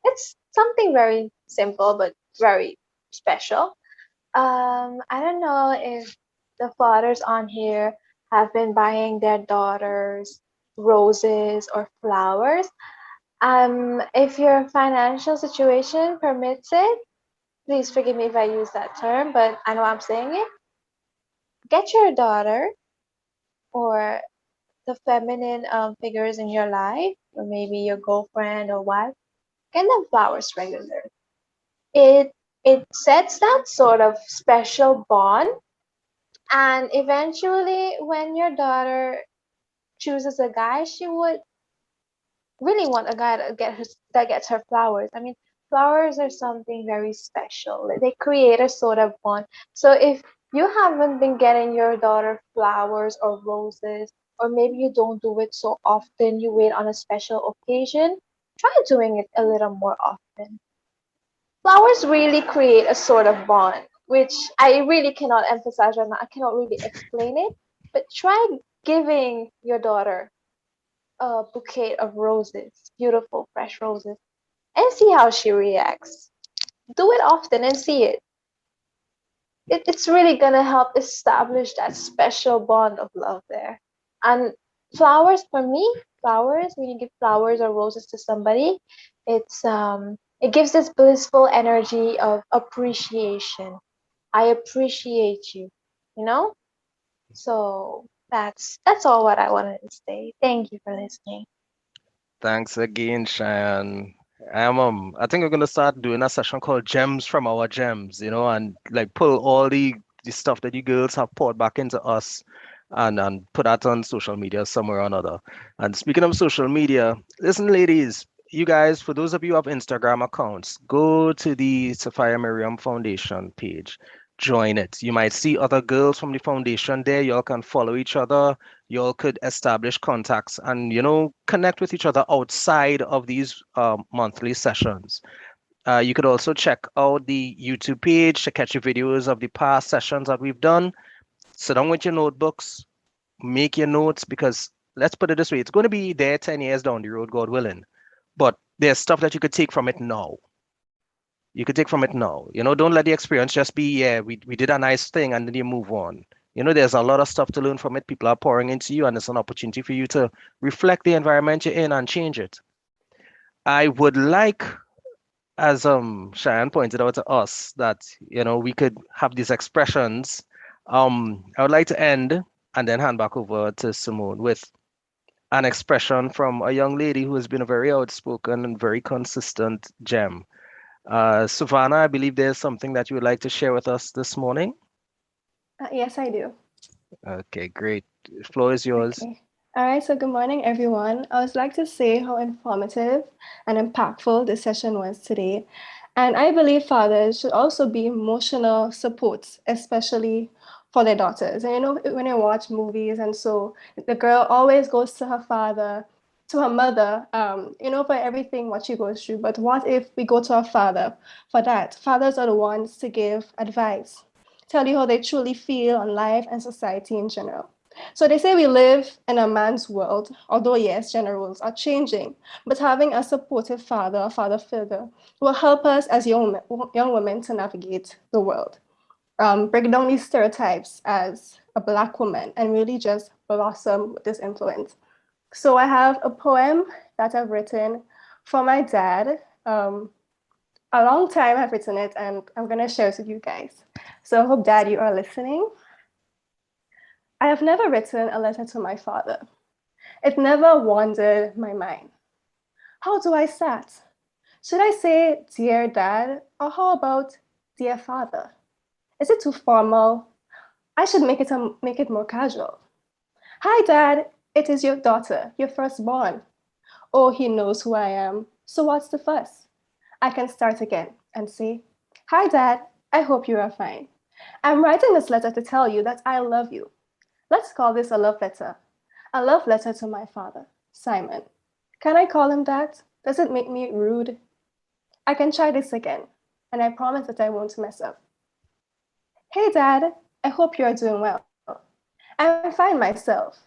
[SPEAKER 7] It's something very simple but very special. I don't know if the fathers on here have been buying their daughters roses or flowers. If your financial situation permits it, please forgive me if I use that term, but I know I'm saying it. Get your daughter or the feminine figures in your life, or maybe your girlfriend or wife, get them flowers regularly. It sets that sort of special bond, and eventually, when your daughter chooses a guy, she would really want a guy that gets her flowers. I mean, flowers are something very special. They create a sort of bond. So if you haven't been getting your daughter flowers or roses, or maybe you don't do it so often, you wait on a special occasion, try doing it a little more often. Flowers really create a sort of bond, which I really cannot emphasize right now. I cannot really explain it, but try giving your daughter a bouquet of roses, beautiful fresh roses, and see how she reacts. Do it often and see it. It's really gonna help establish that special bond of love there. And flowers, for me, flowers, when you give flowers or roses to somebody, it gives this blissful energy of appreciation. I appreciate you, you know? So that's all what I wanted to say. Thank you for listening.
[SPEAKER 1] Thanks again, Cheyenne. I think we're gonna start doing a session called Gems from Our Gems, and like pull all the stuff that you girls have poured back into us and put that on social media somewhere or another. And speaking of social media, listen, ladies, you guys, for those of you who have Instagram accounts, go to the Sapphire Miriam Foundation page. Join it. You might see other girls from the foundation there. Y'all can follow each other. Y'all could establish contacts and connect with each other outside of these monthly sessions. You could also check out the YouTube page to catch the videos of the past sessions that we've done. Sit down with your notebooks, make your notes, because let's put it this way, it's going to be there 10 years down the road, God willing. But there's stuff that you could take from it now. You could take from it now. Don't let the experience just be, yeah, we did a nice thing and then you move on. There's a lot of stuff to learn from it. People are pouring into you, and it's an opportunity for you to reflect the environment you're in and change it. I would like, as Cheyenne pointed out to us, that we could have these expressions. I would like to end and then hand back over to Simone with an expression from a young lady who has been a very outspoken and very consistent gem. Savannah, I believe there's something that you would like to share with us this morning.
[SPEAKER 13] Yes, I do.
[SPEAKER 1] Okay, great. The floor is yours.
[SPEAKER 13] Okay. All right, so good morning, everyone. I would like to say how informative and impactful this session was today. And I believe fathers should also be emotional supports, especially for their daughters. And when you watch movies, and so the girl always goes to her father, to her mother, for everything what she goes through. But what if we go to our father for that? Fathers are the ones to give advice, tell you how they truly feel on life and society in general. So they say we live in a man's world, although yes, gender roles are changing, but having a supportive father or father figure will help us as young women to navigate the world. break down these stereotypes as a Black woman and really just blossom with this influence. So I have a poem that I've written for my dad. A long time I've written it, and I'm going to share it with you guys. So I hope, Dad, you are listening. I have never written a letter to my father. It never wandered my mind. How do I start? Should I say, Dear Dad, or how about Dear Father? Is it too formal? I should make it more casual. Hi, Dad. It is your daughter, your firstborn. Oh, he knows who I am. So what's the fuss? I can start again and say, Hi, Dad. I hope you are fine. I'm writing this letter to tell you that I love you. Let's call this a love letter. A love letter to my father, Simon. Can I call him that? Does it make me rude? I can try this again, and I promise that I won't mess up. Hey, Dad. I hope you are doing well. I'm fine myself.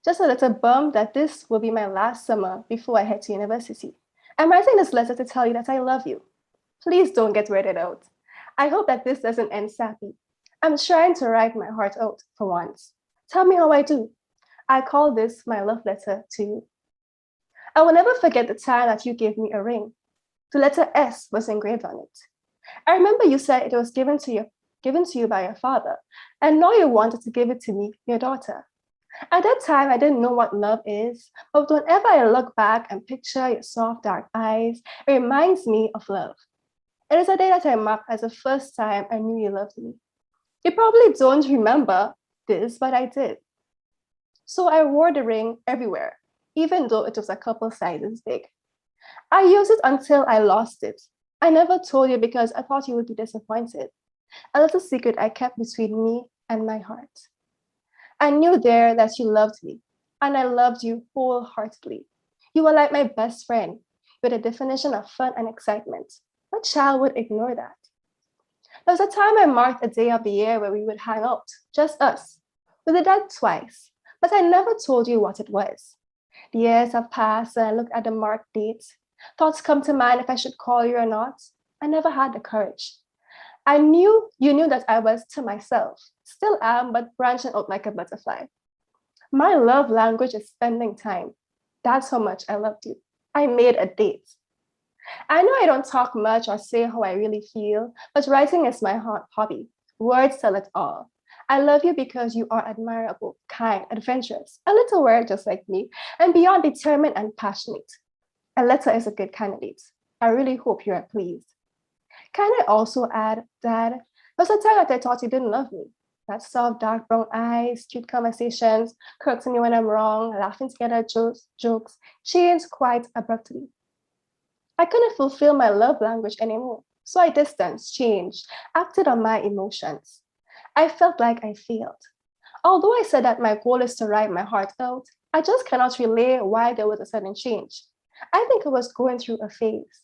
[SPEAKER 13] Just a little bummed that this will be my last summer before I head to university. I'm writing this letter to tell you that I love you. Please don't get weirded out. I hope that this doesn't end sappy. I'm trying to write my heart out for once. Tell me how I do. I call this my love letter to you. I will never forget the time that you gave me a ring. The letter S was engraved on it. I remember you said it was given to you by your father, and now you wanted to give it to me, your daughter. At that time, I didn't know what love is, but whenever I look back and picture your soft, dark eyes, it reminds me of love. It is a day that I mark as the first time I knew you loved me. You probably don't remember this, but I did. So I wore the ring everywhere, even though it was a couple sizes big. I used it until I lost it. I never told you because I thought you would be disappointed. A little secret I kept between me and my heart. I knew there that you loved me, and I loved you wholeheartedly. You were like my best friend, with a definition of fun and excitement. What child would ignore that? There was a time I marked a day of the year where we would hang out, just us. We did that twice, but I never told you what it was. The years have passed, and I looked at the marked dates. Thoughts come to mind if I should call you or not. I never had the courage. I knew you knew that I was to myself, still am, but branching out like a butterfly. My love language is spending time. That's how much I loved you. I made a date. I know I don't talk much or say how I really feel, but writing is my hobby. Words tell it all. I love you because you are admirable, kind, adventurous, a little weird just like me, and beyond determined and passionate. A letter is a good candidate. I really hope you are pleased. Can I also add that there was a time that I thought you didn't love me? That soft, dark brown eyes, street conversations, correcting me when I'm wrong, laughing together jokes changed quite abruptly. I couldn't fulfill my love language anymore, so I distanced, changed, acted on my emotions. I felt like I failed. Although I said that my goal is to write my heart out, I just cannot relay why there was a sudden change. I think I was going through a phase,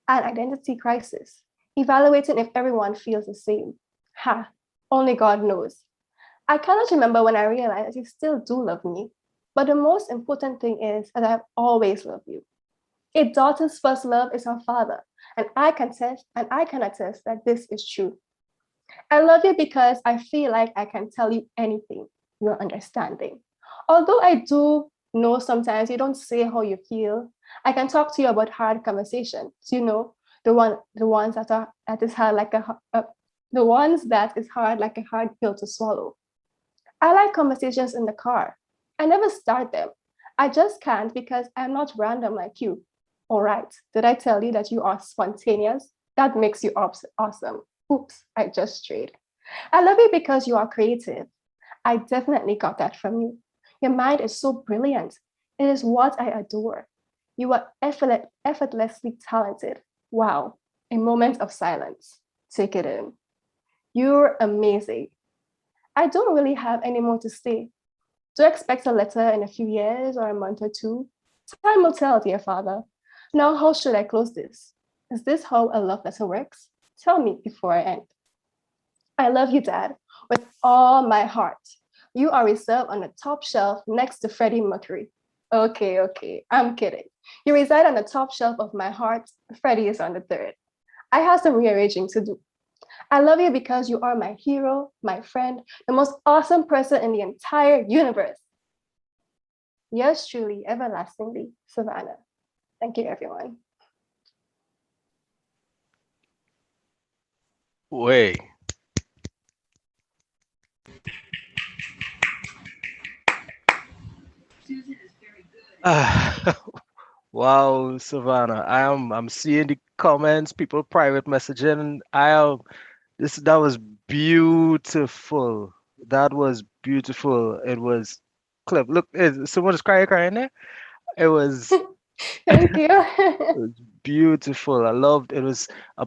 [SPEAKER 13] an identity crisis, evaluating if everyone feels the same. Only God knows. I cannot remember when I realized that you still do love me, but the most important thing is that I've always loved you. A daughter's first love is her father, and I can attest that this is true. I love you because I feel like I can tell you anything, you're understanding. Although I do know sometimes you don't say how you feel, I can talk to you about hard conversations, the ones that is hard like the ones that is hard like a hard pill to swallow. I like conversations in the car. I never start them. I just can't because I'm not random like you. All right, did I tell you that you are spontaneous? That makes you awesome. Oops, I just strayed. I love you because you are creative. I definitely got that from you. Your mind is so brilliant. It is what I adore. You are effortlessly talented. Wow, a moment of silence. Take it in. You're amazing. I don't really have any more to say. Do expect a letter in a few years or a month or two? Time will tell, dear father. Now, how should I close this? Is this how a love letter works? Tell me before I end. I love you, Dad, with all my heart. You are reserved on the top shelf next to Freddie Mercury. Okay, I'm kidding. You reside on the top shelf of my heart. Freddie is on the third. I have some rearranging to do. I love you because you are my hero, my friend, the most awesome person in the entire universe. Yours truly, everlastingly, Savannah. Thank you, everyone.
[SPEAKER 1] Way. Wow, Savannah. I'm seeing the comments, people private messaging. That was beautiful. That was beautiful. It was clip. Look, someone is crying there. It was
[SPEAKER 13] Thank you.
[SPEAKER 1] it was beautiful. I loved it. Was a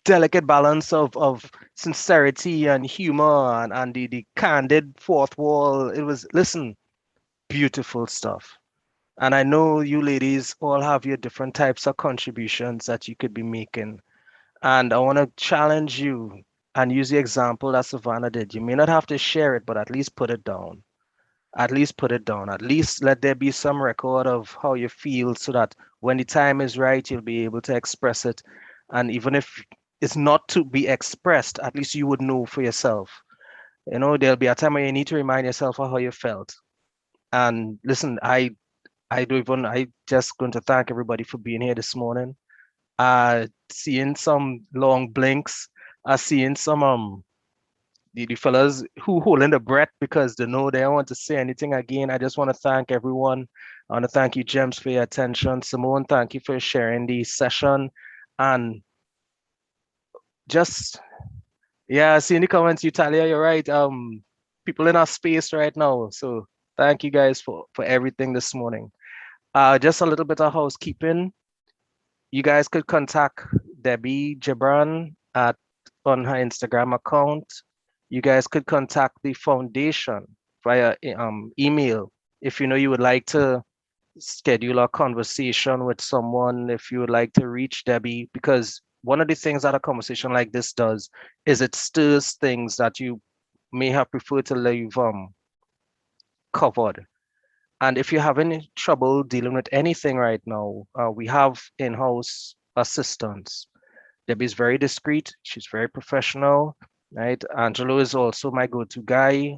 [SPEAKER 1] delicate balance of sincerity and humor and the candid fourth wall. It was, listen, beautiful stuff. And I know you ladies all have your different types of contributions that you could be making. And I want to challenge you and use the example that Savannah did. You may not have to share it, but at least put it down. At least put it down. At least let there be some record of how you feel so that when the time is right, you'll be able to express it. And even if it's not to be expressed, at least you would know for yourself. You know, there'll be a time where you need to remind yourself of how you felt. And listen, I just going to thank everybody for being here this morning. Seeing some long blinks, seeing some the fellas who holding the breath because they know they don't want to say anything again. I just want to thank everyone. I want to thank you, James, for your attention. Simone, thank you for sharing the session. And just yeah, see in the comments, you Talia, you're right. People in our space right now. So thank you guys for everything this morning. Just a little bit of housekeeping. You guys could contact Debbie Gibran on her Instagram account. You guys could contact the foundation via email if you know you would like to schedule a conversation with someone, if you would like to reach Debbie, because one of the things that a conversation like this does is it stirs things that you may have preferred to leave covered. And if you're having trouble dealing with anything right now, we have in-house assistants. Debbie's very discreet. She's very professional, right? Angelo is also my go-to guy.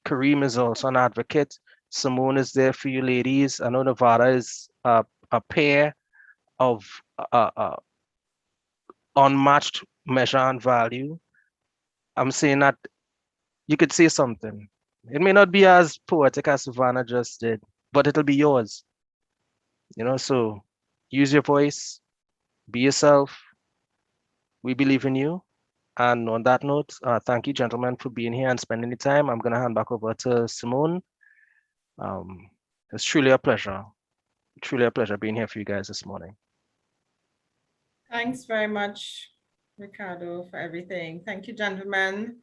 [SPEAKER 1] Kareem is also an advocate. Simone is there for you ladies. I know Nevada is a pair of unmatched measure and value. I'm saying that you could say something. It may not be as poetic as Savannah just did, but it'll be yours. You know, so use your voice, be yourself. We believe in you. And on that note, thank you, gentlemen, for being here and spending the time. I'm going to hand back over to Simone. It's truly a pleasure being here for you guys this morning.
[SPEAKER 2] Thanks very much, Ricardo, for everything. Thank you, gentlemen,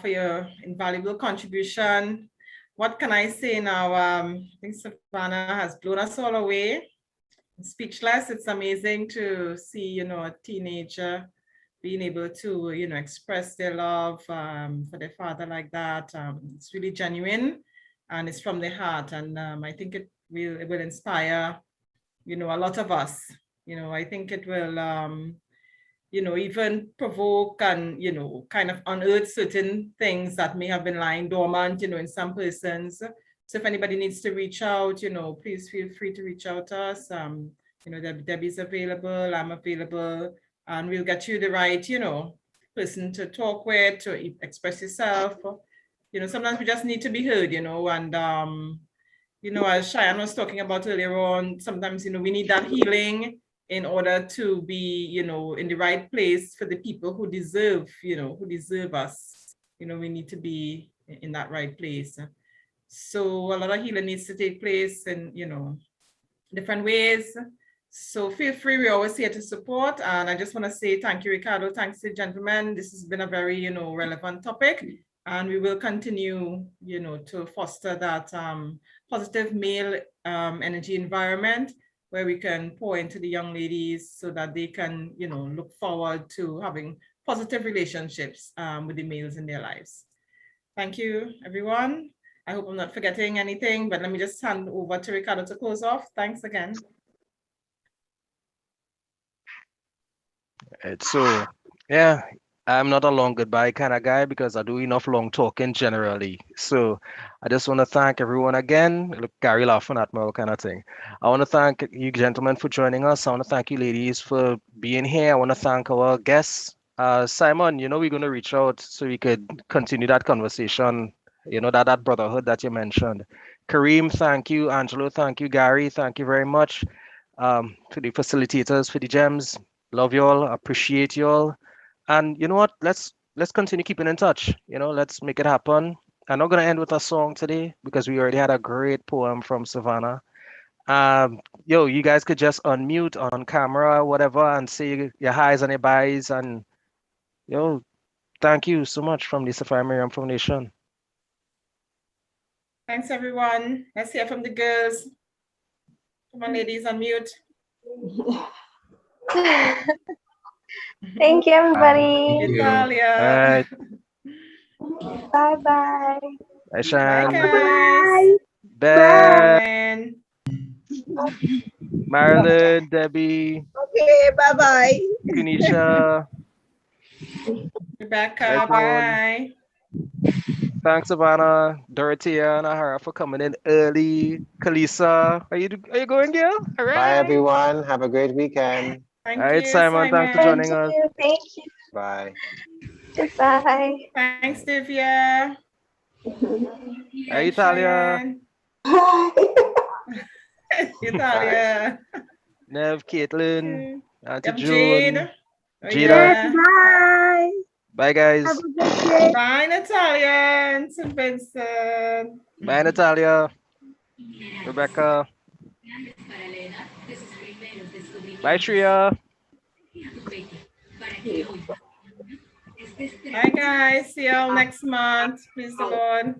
[SPEAKER 2] for your invaluable contribution. What can I say now? I think Savannah has blown us all away. Speechless. It's amazing to see, a teenager being able to, express their love for their father like that. It's really genuine and it's from their heart. And I think it will inspire, a lot of us. I think it will, even provoke and, kind of unearth certain things that may have been lying dormant, in some persons. So if anybody needs to reach out, please feel free to reach out to us. Debbie's available, I'm available, and we'll get you the right, person to talk with, to express yourself. Sometimes we just need to be heard, and, as Cheyenne was talking about earlier on, sometimes, we need that healing in order to be, in the right place for the people who deserve, who deserve us. We need to be in that right place. So a lot of healing needs to take place in, different ways. So feel free, we're always here to support. And I just want to say thank you, Ricardo. Thanks to the gentlemen. This has been a very, relevant topic. And we will continue, to foster that positive male energy environment where we can pour into the young ladies so that they can, look forward to having positive relationships with the males in their lives. Thank you, everyone. I hope I'm not forgetting anything, but let me just hand over to Ricardo to close off. Thanks again.
[SPEAKER 1] So Yeah, I'm not a long goodbye kind of guy because I do enough long talking generally. So I just want to thank everyone again. Look, Gary laughing at me, all kind of thing. I want to thank you gentlemen for joining us. I want to thank you ladies for being here. I want to thank our guests. Simon, we're going to reach out so we could continue that conversation, that brotherhood that you mentioned. Kareem, thank you. Angelo, thank you. Gary, thank you very much. To the facilitators, for the gems. Love you all. Appreciate you all. And you know what? Let's continue keeping in touch. Let's make it happen. I'm not gonna end with a song today because we already had a great poem from Savannah. You guys could just unmute on camera, whatever, and say your highs and your byes. And thank you so much from the Sapphire Miriam Foundation.
[SPEAKER 2] Thanks, everyone. Let's hear from the girls. Come on, ladies, unmute.
[SPEAKER 7] Thank you, everybody.
[SPEAKER 3] Thank you.
[SPEAKER 2] Italia.
[SPEAKER 7] Bye-bye.
[SPEAKER 1] Bye,
[SPEAKER 2] Bye,
[SPEAKER 1] Shan.
[SPEAKER 2] guys.
[SPEAKER 1] Bye.
[SPEAKER 2] Bye.
[SPEAKER 1] Marilyn, Debbie,
[SPEAKER 10] Okay, bye-bye.
[SPEAKER 1] Kunisha.
[SPEAKER 2] Rebecca,
[SPEAKER 1] Everyone.
[SPEAKER 2] bye.
[SPEAKER 1] Thanks, Savannah, Dorothea, and Ahara for coming in early. Kalisa, are you going, girl? All right.
[SPEAKER 11] Bye, everyone. Have a great weekend.
[SPEAKER 2] Thank
[SPEAKER 1] All right,
[SPEAKER 2] you,
[SPEAKER 1] Simon. Thanks for joining us.
[SPEAKER 7] Thank you.
[SPEAKER 11] Bye.
[SPEAKER 7] Goodbye.
[SPEAKER 2] Thanks, Divya.
[SPEAKER 1] Hey, Italia.
[SPEAKER 2] Italia.
[SPEAKER 1] Nev, Caitlin, Auntie June.
[SPEAKER 2] Jade.
[SPEAKER 1] Jada.
[SPEAKER 2] Yeah.
[SPEAKER 10] Bye.
[SPEAKER 1] Bye, guys.
[SPEAKER 10] Have a good day.
[SPEAKER 2] Bye, Natalia and St. Vincent.
[SPEAKER 1] Bye, Natalia. Rebecca. Bye, Tria.
[SPEAKER 2] Bye, guys. See you all next month. Please, the Lord.